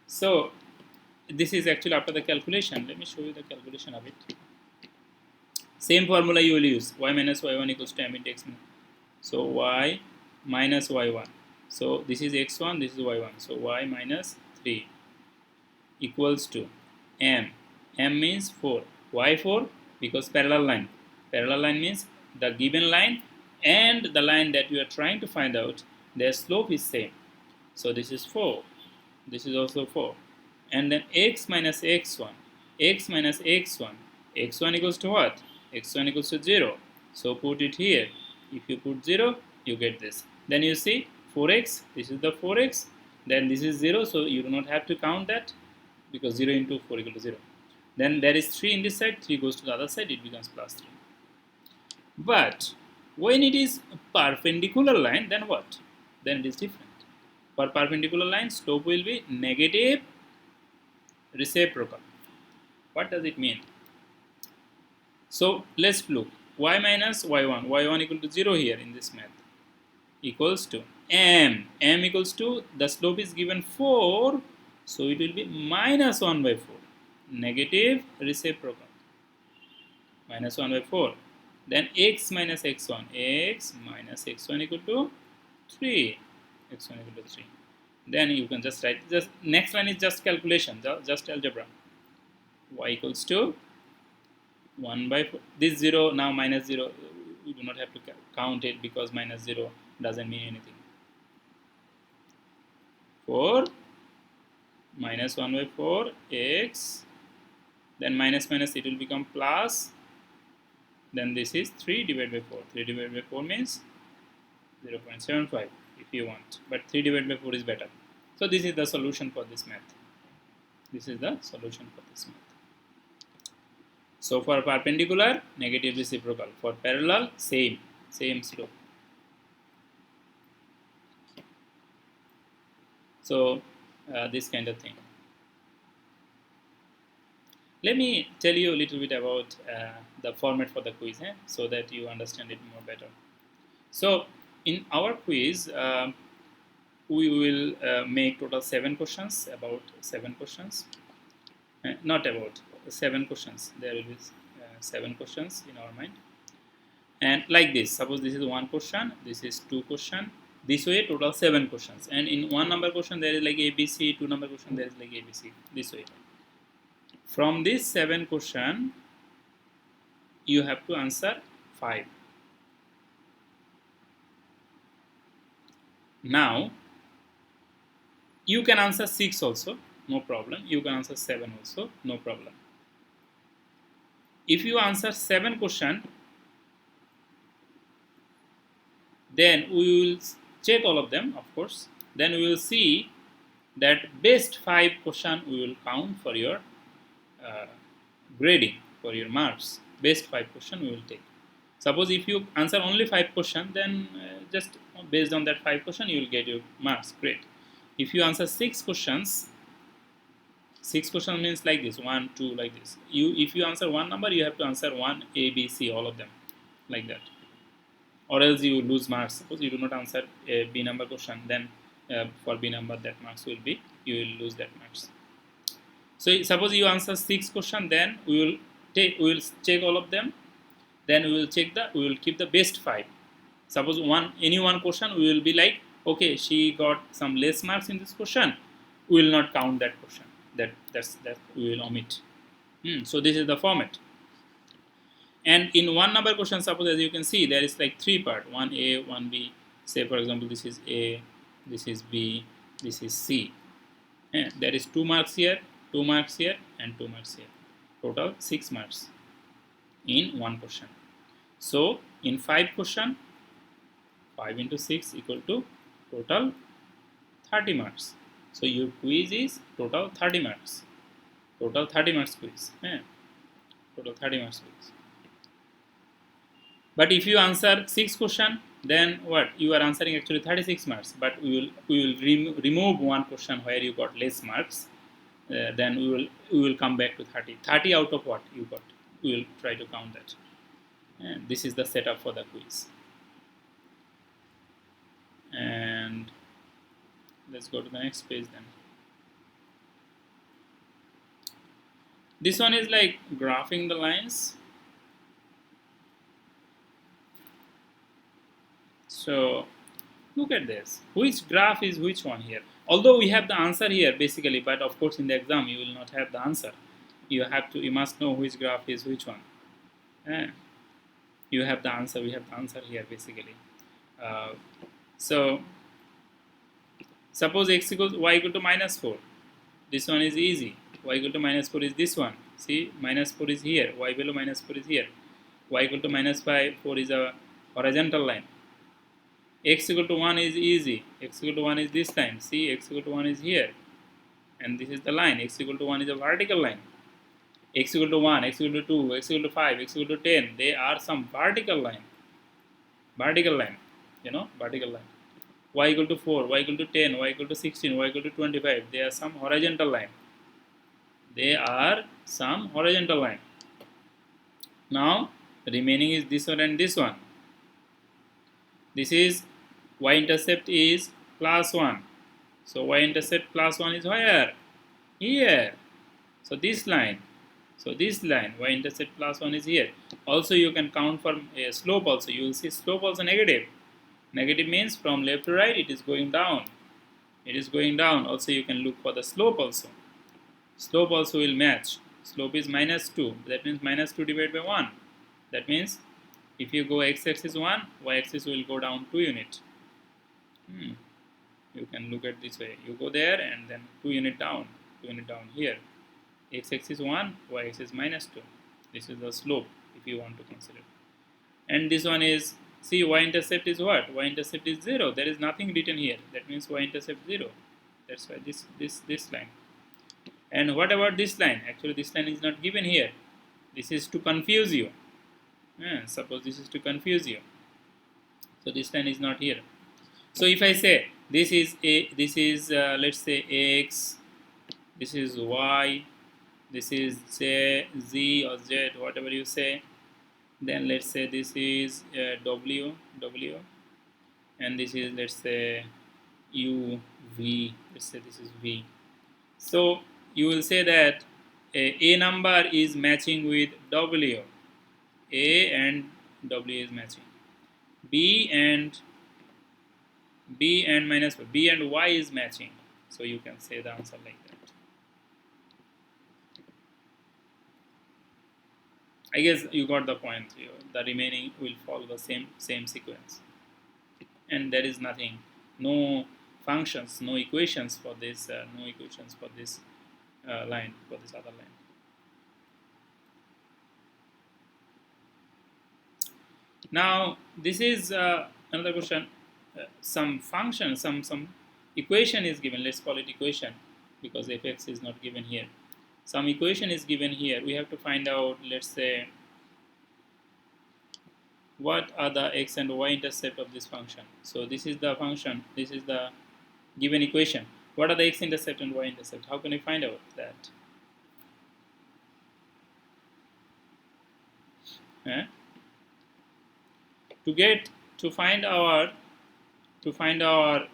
Speaker 1: So this is actually after the calculation. Let me show you the calculation of it. Same formula you will use. Y minus y1 equals to m into x. So y minus y1. So this is x1, this is y1. So y minus 3 equals to m. M means 4. Why 4? Because parallel line. Parallel line means the given line and the line that you are trying to find out, their slope is same. So this is 4. This is also 4. And then x minus x1. X minus x1. x1 equals to what? x1 equals to 0. So put it here. If you put 0, you get this. Then you see 4x. This is the 4x. Then this is 0. So you do not have to count that because 0 into 4 equal to 0. Then there is 3 in this side. 3 goes to the other side. It becomes plus 3. But when it is perpendicular line, then what? Then it is different. For perpendicular line, slope will be negative reciprocal. What does it mean? So let's look. Y minus y1. y1 equal to 0 here in this math. Equals to m. M equals to, the slope is given 4. So it will be minus 1 by 4. Negative reciprocal. Minus 1 by 4. Then x minus x1. X minus x1 equal to 3. x1 equal to 3. Then you can just write, just next line is just calculation, just algebra. Y equals to 1 by 4. This 0 now minus 0, you do not have to count it because minus 0 doesn't mean anything. 4 minus 1 by 4 x, then minus minus it will become plus, then this is 3 divided by 4. 3 divided by 4 means 0.75 if you want, but 3 divided by 4 is better. So this is the solution for this math. This is the solution for this math. So for perpendicular, negative reciprocal. For parallel, same slope. So this kind of thing. Let me tell you a little bit about the format for the quiz, so that you understand it more better. So in our quiz, we will make total 7 questions, about 7 questions. Not about 7 questions. There will be 7 questions in our mind. And like this, suppose this is 1 question, this is 2 question. This way, total 7 questions. And in 1 number question, there is like ABC. 2 number question, there is like ABC. This way. From this 7 question, you have to answer 5. Now, you can answer 6 also, no problem. You can answer 7 also, no problem. If you answer 7 question, then we will check all of them, of course. Then we will see that best 5 question we will count for your grading, for your marks. Best 5 question we will take. Suppose if you answer only 5 question, then just based on that 5 question you will get your marks. Great. If you answer 6 questions, 6 questions means like this, 1, 2, like this. If you answer 1 number, you have to answer 1 A, B, C, all of them, like that. Or else you lose marks. Suppose you do not answer a B number question, then for B number that marks will be, you will lose that marks. So suppose you answer 6 question, then we will check all of them. Then we will keep the best 5. Suppose any one question we will be like, okay, she got some less marks in this question, we will not count that question. That we will omit. So this is the format. And in one number question, suppose as you can see, there is like 3 part: one A, one B. Say for example, this is A, this is B, this is C. There is 2 marks here, 2 marks here, and 2 marks here. Total 6 marks in one question. So in 5 question, 5 into 6 equal to total 30 marks. So your quiz is total 30 marks. Total 30 marks quiz. Total 30 marks quiz. But if you answer 6 question, then what? You are answering actually 36 marks. But we will remove one question where you got less marks. Then we will come back to 30. 30 out of what you got? We will try to count that. And this is the setup for the quiz. And let's go to the next page then. This one is like graphing the lines. So look at this. Which graph is which one here? Although we have the answer here basically, but of course in the exam you will not have the answer. You must know which graph is which one. You have the answer. We have the answer here basically. So suppose x equals y equal to minus 4. This one is easy. Y equal to minus 4 is this one. See, minus 4 is here. Y below minus 4 is here. Y equal to minus 5, 4 is a horizontal line. X equal to 1 is easy. X equal to 1 is this line. See, x equal to 1 is here. And this is the line. X equal to 1 is a vertical line. X equal to 1, x equal to 2, x equal to 5, x equal to 10. They are some vertical line. Vertical line. Vertical line. Y equal to 4, y equal to 10, y equal to 16, y equal to 25. They are some horizontal line. They are some horizontal line. Now, remaining is this one and this one. This is y-intercept is plus 1. So y-intercept plus 1 is where? Here. So this line. Y-intercept plus 1 is here. Also you can count for a slope also. You will see slope also negative. Negative means from left to right it is going down. It is going down. Also you can look for the slope also. Slope also will match. Slope is minus 2. That means minus 2 divided by 1. That means if you go x-axis 1, y-axis will go down 2 unit. You can look at this way. You go there and then 2 unit down. 2 unit down here. X-axis 1, y-axis minus 2. This is the slope if you want to consider. And this one is, see, y-intercept is what? Y-intercept is 0. There is nothing written here. That means y-intercept 0. That's why this line. And what about this line? Actually this line is not given here. This is to confuse you. Suppose this is to confuse you. So this line is not here. So if I say this is let's say x, this is y, this is z or z, whatever you say. Then let's say this is w, and this is, let's say, u, v. Let's say this is v. So you will say that a number is matching with w. A and w is matching. B and minus b and y is matching. So you can say the answer like that. I guess you got the point. The remaining will follow the same sequence, and there is nothing, no functions, no equations for this, line, for this other line. Now this is another question. Some function, some equation is given. Let's call it equation because fx is not given here. Some equation is given here. We have to find out, let's say, what are the x and y intercept of this function. So this is the function. This is the given equation. What are the x intercept and y intercept? How can we find out that? To find our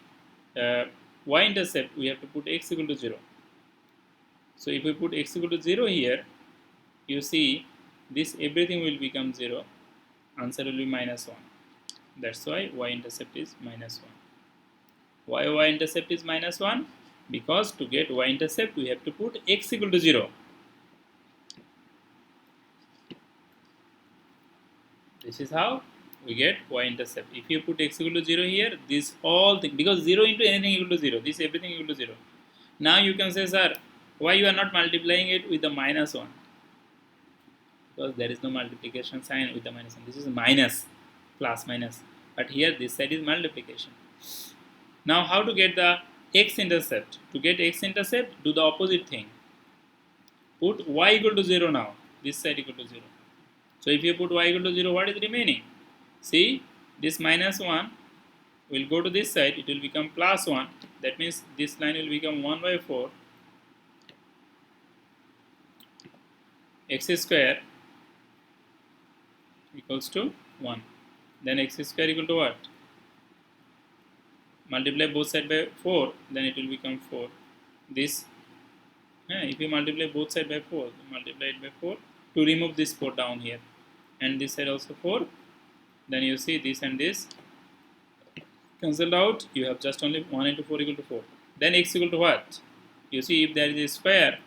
Speaker 1: y intercept, we have to put x equal to 0. So if we put x equal to 0 here, you see this everything will become 0, answer will be minus 1. That's why y-intercept is minus 1. Why y-intercept is minus 1? Because to get y-intercept we have to put x equal to 0. This is how we get y-intercept. If you put x equal to 0 here, this all thing, because 0 into anything equal to 0, this everything equal to 0. Now you can say, sir, why you are not multiplying it with the minus 1? Because there is no multiplication sign with the minus 1. This is minus, plus minus. But here this side is multiplication. Now how to get the x-intercept? To get x-intercept, do the opposite thing. Put y equal to 0 now. This side equal to 0. So if you put y equal to 0, what is remaining? See, this minus 1 will go to this side, it will become plus 1. That means this line will become 1 by 4 x square equals to 1. Then x square equal to what? Multiply both sides by 4, then it will become 4. This, if you multiply both sides by 4, multiply it by 4 to remove this 4 down here. And this side also 4. Then you see this and this cancelled out. You have just only 1 into 4 equal to 4. Then x equal to what? You see, if there is a square,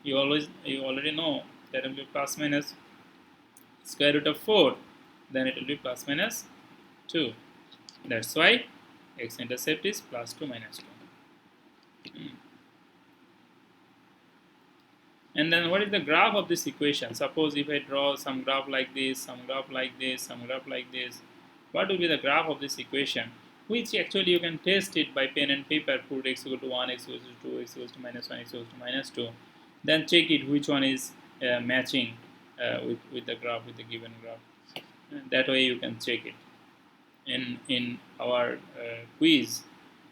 Speaker 1: you already know that will be plus minus square root of 4. Then it will be plus minus 2. That's why x-intercept is plus 2 minus 2. And then what is the graph of this equation? Suppose if I draw some graph like this, some graph like this, some graph like this, what will be the graph of this equation? Which actually you can test it by pen and paper. Put x equal to 1, x equals to 2, x equals to minus 1, x equals to minus 2. Then check it which one is matching with the graph, with the given graph. And that way you can check it. In our quiz,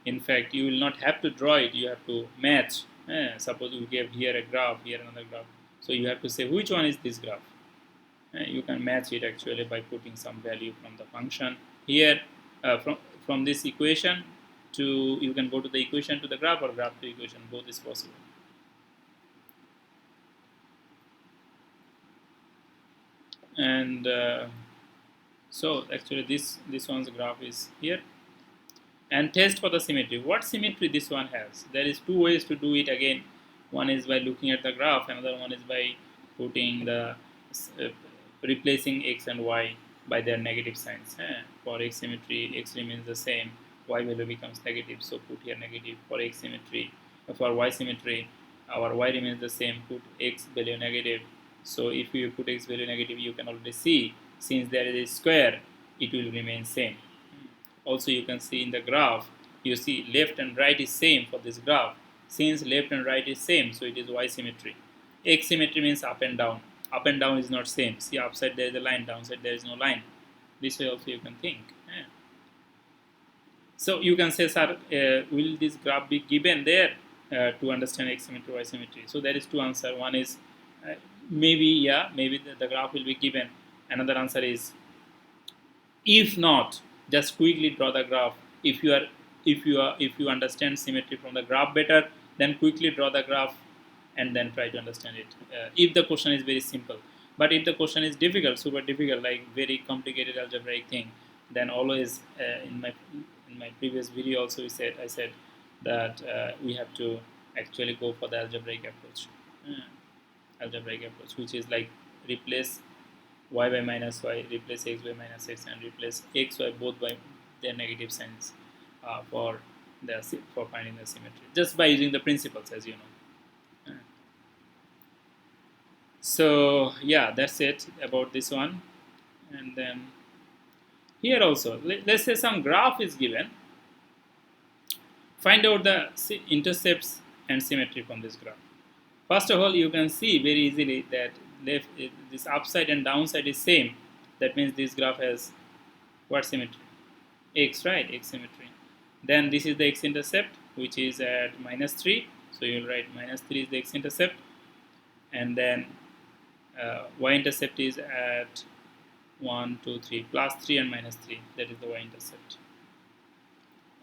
Speaker 1: in fact, you will not have to draw it, you have to match. Suppose we gave here a graph, here another graph. So you have to say which one is this graph. You can match it actually by putting some value from the function. Here, from this equation to, you can go to the equation to the graph or graph to equation, both is possible. And so actually this one's graph is here. And test for the symmetry. What symmetry this one has? There is two ways to do it again. One is by looking at the graph, another one is by putting the replacing x and y by their negative signs. For x symmetry, x remains the same, y value becomes negative, so put here negative. For x symmetry, for y symmetry, our y remains the same, put x value negative. So if you put x value negative, you can already see, since there is a square, it will remain same. Also you can see in the graph, you see left and right is same for this graph. Since left and right is same, so it is y symmetry. X symmetry means up and down. Up and down is not same. See, upside there is a line, downside there is no line. This way also you can think. So you can say, sir, will this graph be given there to understand x symmetry, y symmetry? So there is two answers. One is maybe, yeah, maybe the graph will be given. Another answer is, if not, just quickly draw the graph. If you understand symmetry from the graph better, then quickly draw the graph and then try to understand it. If the question is very simple, but if the question is difficult, super difficult, like very complicated algebraic thing, then always in my previous video also I said that we have to actually go for the algebraic approach. Which is like replace y by minus y, replace x by minus x, and replace x, y both by their negative signs for finding the symmetry, just by using the principles, as you know. So yeah, that's it about this one. And then here also, let's say some graph is given. Find out the intercepts and symmetry from this graph. First of all, you can see very easily that this upside and downside is same. That means this graph has what symmetry? X, right? X symmetry. Then this is the x-intercept, which is at minus 3. So you will write minus 3 is the x-intercept. And then y-intercept is at 1, 2, 3, plus 3 and minus 3. That is the y-intercept.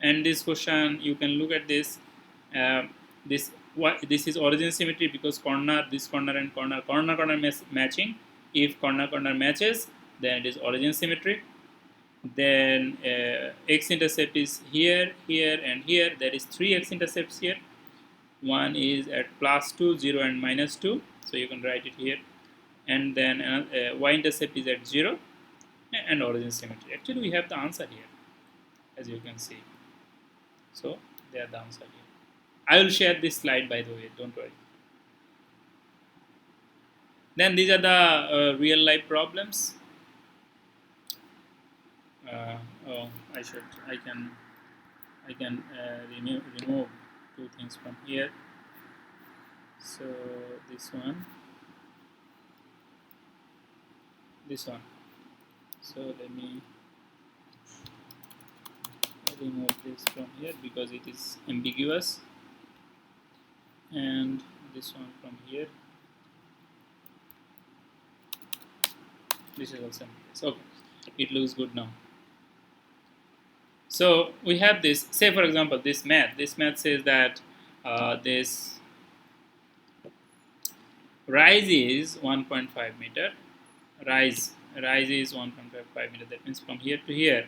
Speaker 1: And this question, you can look at this. This why this is origin symmetry, because corner, this corner and corner matching. If corner matches, then it is origin symmetry. Then x-intercept is here, here, and here. There is 3 x-intercepts here. One is at +2, 0, and -2. So you can write it here. And then y-intercept is at 0 and origin symmetry. Actually, we have the answer here, as you can see. So they are the answer here. I will share this slide, by the way, don't worry. Then these are the real life problems. Oh, I can remove 2 things from here. So this one. So let me remove this from here because it is ambiguous, and this one from here. This is also ambiguous. Okay, it looks good now. So we have this. Say for example, this math. This math says that this rise is 1.5 meter. Rise is 1.5 meter. That means from here to here,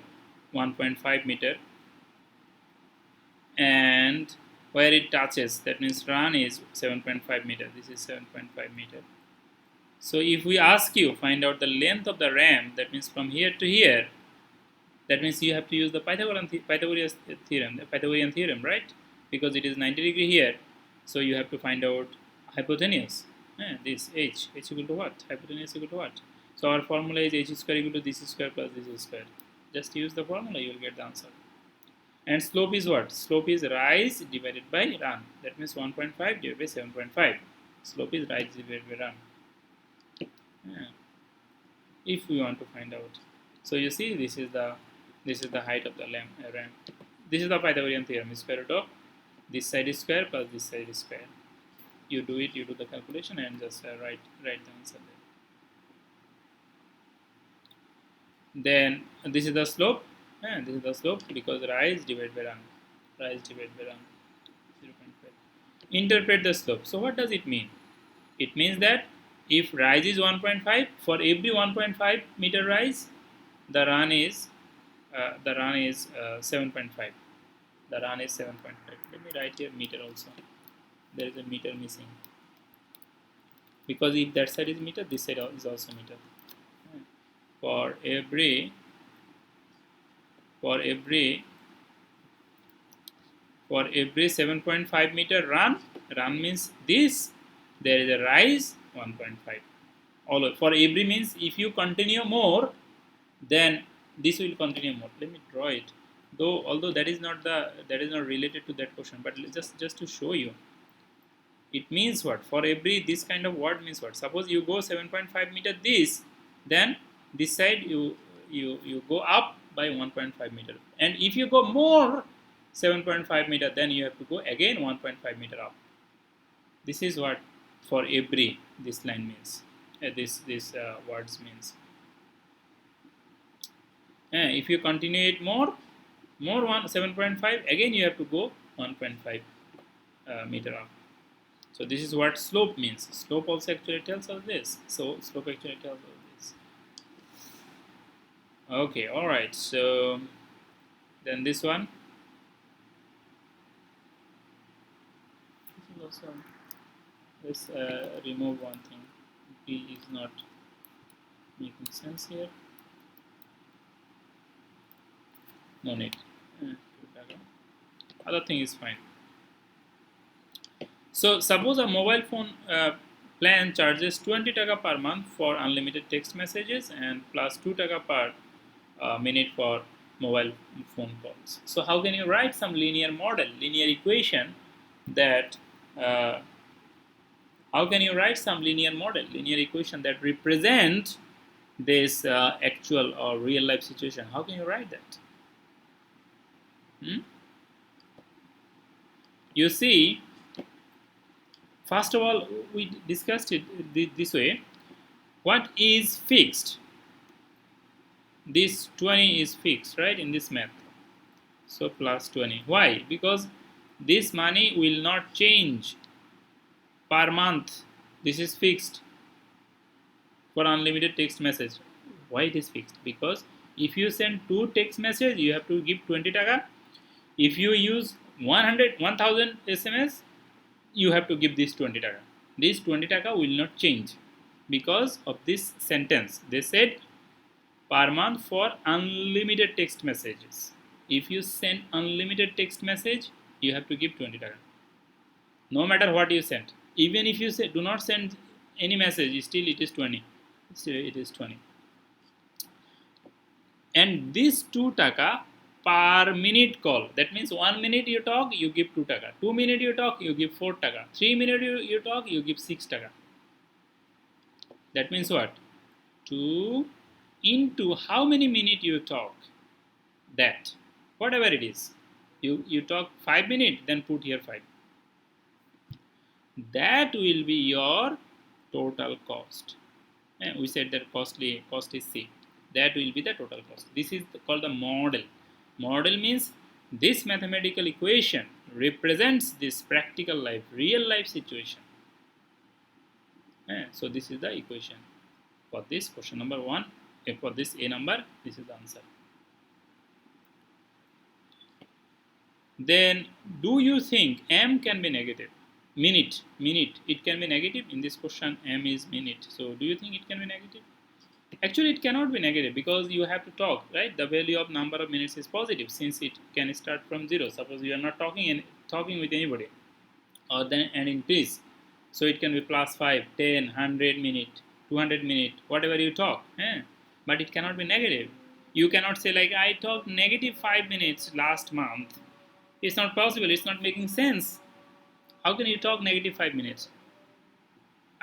Speaker 1: 1.5 meter. And where it touches, that means run is 7.5 meter. This is 7.5 meter. So if we ask you find out the length of the ramp, that means from here to here, that means you have to use the Pythagorean theorem, right? Because it is 90 degree here, so you have to find out hypotenuse. This h equal to what? Hypotenuse equal to what? So our formula is h square equal to this square plus this square. Just use the formula, you will get the answer. And slope is what? Slope is rise divided by run. That means 1.5 divided by 7.5. Slope is rise divided by run. If we want to find out. So you see, this is the height of the ramp. This is the Pythagorean theorem. Square root of this side is square plus this side is square. You do the calculation and just write the answer there. Then this is the slope. This is the slope because rise divided by run. 0.5. Interpret the slope. So what does it mean? It means that if rise is 1.5, for every 1.5 meter rise, the run is 7.5. The run is 7.5. Let me write here meter also. There is a meter missing, because if that side is meter, this side is also meter. For every 7.5 meter run means this, there is a rise 1.5. All for every means if you continue more, then this will continue more. Let me draw it. Although that is not related to that question, but just to show you. It means what? For every this kind of word means what? Suppose you go 7.5 meter this, then this side you go up by 1.5 meter. And if you go more 7.5 meter, then you have to go again 1.5 meter up. This is what for every this line means. This words means. If you continue it more 7.5, again you have to go 1.5 meter up. So this is what slope means. Slope also actually tells us this. So slope actually tells us this. Okay, all right. So then this one. This is also. Let's remove one thing. P is not making sense here. No need. Other thing is fine. So suppose a mobile phone plan charges 20 taka per month for unlimited text messages and plus 2 taka per minute for mobile phone calls. So how can you write some linear equation that represent this actual or real life situation? How can you write that? You see, first of all, we discussed it this way. What is fixed? This 20 is fixed, right, in this math. So plus 20. Why? Because this money will not change per month. This is fixed for unlimited text message. Why it is fixed? Because if you send 2 text message, you have to give 20 taka. If you use 1000 SMS, you have to give this 20 taka. This 20 taka will not change because of this sentence. They said per month for unlimited text messages. If you send unlimited text message, you have to give 20 taka. No matter what you send. Even if you say do not send any message, still it is 20. Still it is 20. And this 2 taka per minute call. That means 1 minute you talk, you give 2 taka. 2 minutes you talk, you give 4 taka. 3 minutes you talk, you give 6 taka. That means what? 2 into how many minutes you talk. That. Whatever it is. You talk 5 minutes, then put here 5. That will be your total cost. And we said that cost is C. That will be the total cost. This is called the model. Model means this mathematical equation represents this practical life, real life situation. So this is the equation for this question number 1. For this A number, this is the answer. Then do you think M can be negative? Minute, it can be negative. In this question, M is minute. So do you think it can be negative? Actually, it cannot be negative because you have to talk, right? The value of number of minutes is positive since it can start from 0. Suppose you are not talking with anybody, or then and increase. So it can be plus 5, 10, 100 minute, 200 minute, whatever you talk. But it cannot be negative. You cannot say like I talked negative 5 minutes last month. It's not possible. It's not making sense. How can you talk negative 5 minutes?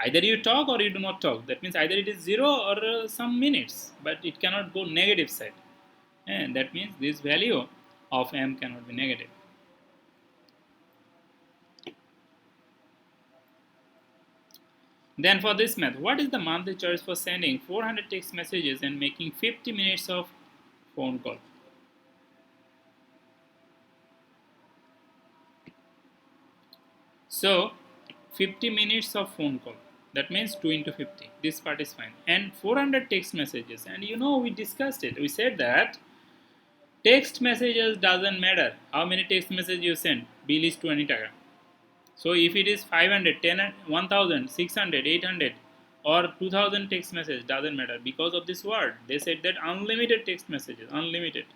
Speaker 1: Either you talk or you do not talk. That means either it is 0 or some minutes, but it cannot go negative side. And that means this value of M cannot be negative. Then for this math, what is the monthly charge for sending 400 text messages and making 50 minutes of phone call? So 50 minutes of phone call. That means 2 into 50. This part is fine. And 400 text messages. And we discussed it. We said that text messages doesn't matter. How many text messages you send? Bill is 20 taka. So if it is 500, 10, 1000, 600, 800 or 2000 text messages, doesn't matter because of this word. They said that unlimited text messages, unlimited.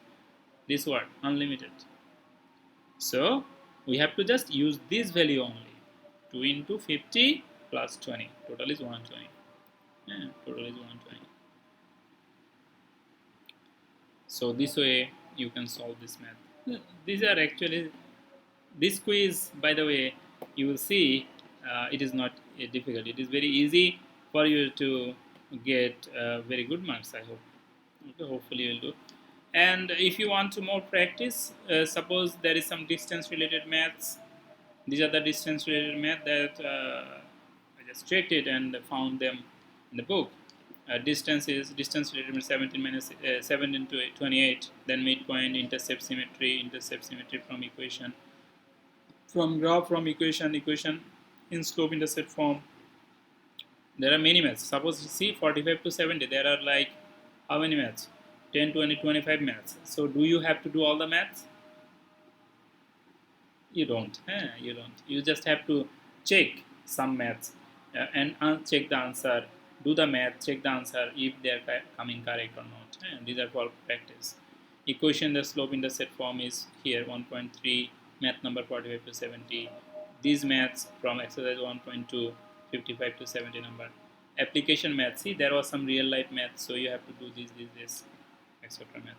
Speaker 1: This word, unlimited. So we have to just use this value only. 2 into 50 plus 20. Total is 120. Total is 120. So this way you can solve this math. These are actually, this quiz, by the way, you will see it is not difficult. It is very easy for you to get very good marks, I hope. Okay, hopefully you will do. And if you want to more practice, suppose there is some distance related maths. These are the distance related math that I just checked it and found them in the book. Distance related 17 minus 17 to 28. Then midpoint, intercept symmetry from equation, from graph, from equation in slope intercept form. There are many maths. Suppose you see 45 to 70. There are like how many maths? 10, 20, 25 maths. So do you have to do all the maths? You don't. You don't. You just have to check some maths and check the answer. Do the math, check the answer if they are coming correct or not. These are for practice. Equation the slope intercept form is here 1.3, math number 45 to 70. These maths from exercise 1.2, 55 to 70 number. Application math. See, there was some real life math, so you have to do this, etc. math.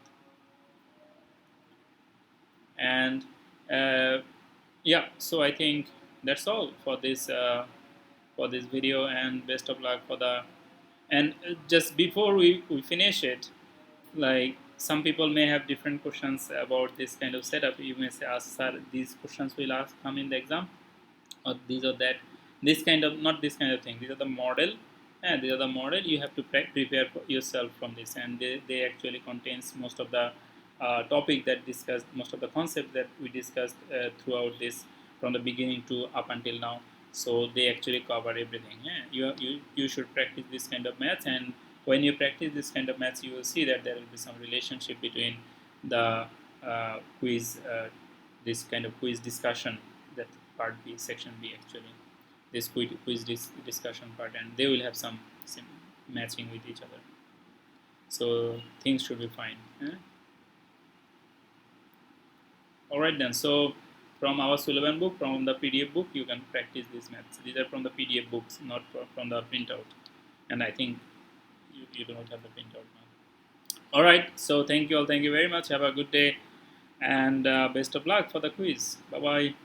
Speaker 1: And yeah, so I think that's all for this video, and best of luck for the. And just before we finish it, like some people may have different questions about this kind of setup. You may say, ask sir, these questions will come in the exam, or these or that. This kind of, not this kind of thing. These are the model, and these are the model. You have to prepare for yourself from this, and they actually contains most of the topic that discussed, most of the concepts that we discussed throughout this from the beginning to up until now. so they actually cover everything. Yeah? You should practice this kind of maths, and when you practice this kind of maths, you will see that there will be some relationship between the quiz, this kind of quiz discussion, that part B, section B actually, this quiz discussion part, and they will have some matching with each other. So things should be fine. Alright then, so from our Sullivan book, from the PDF book, you can practice these maths. These are from the PDF books, not from the printout. And I think you do not have the printout now. Alright, so thank you all. Thank you very much. Have a good day. And best of luck for the quiz. Bye-bye.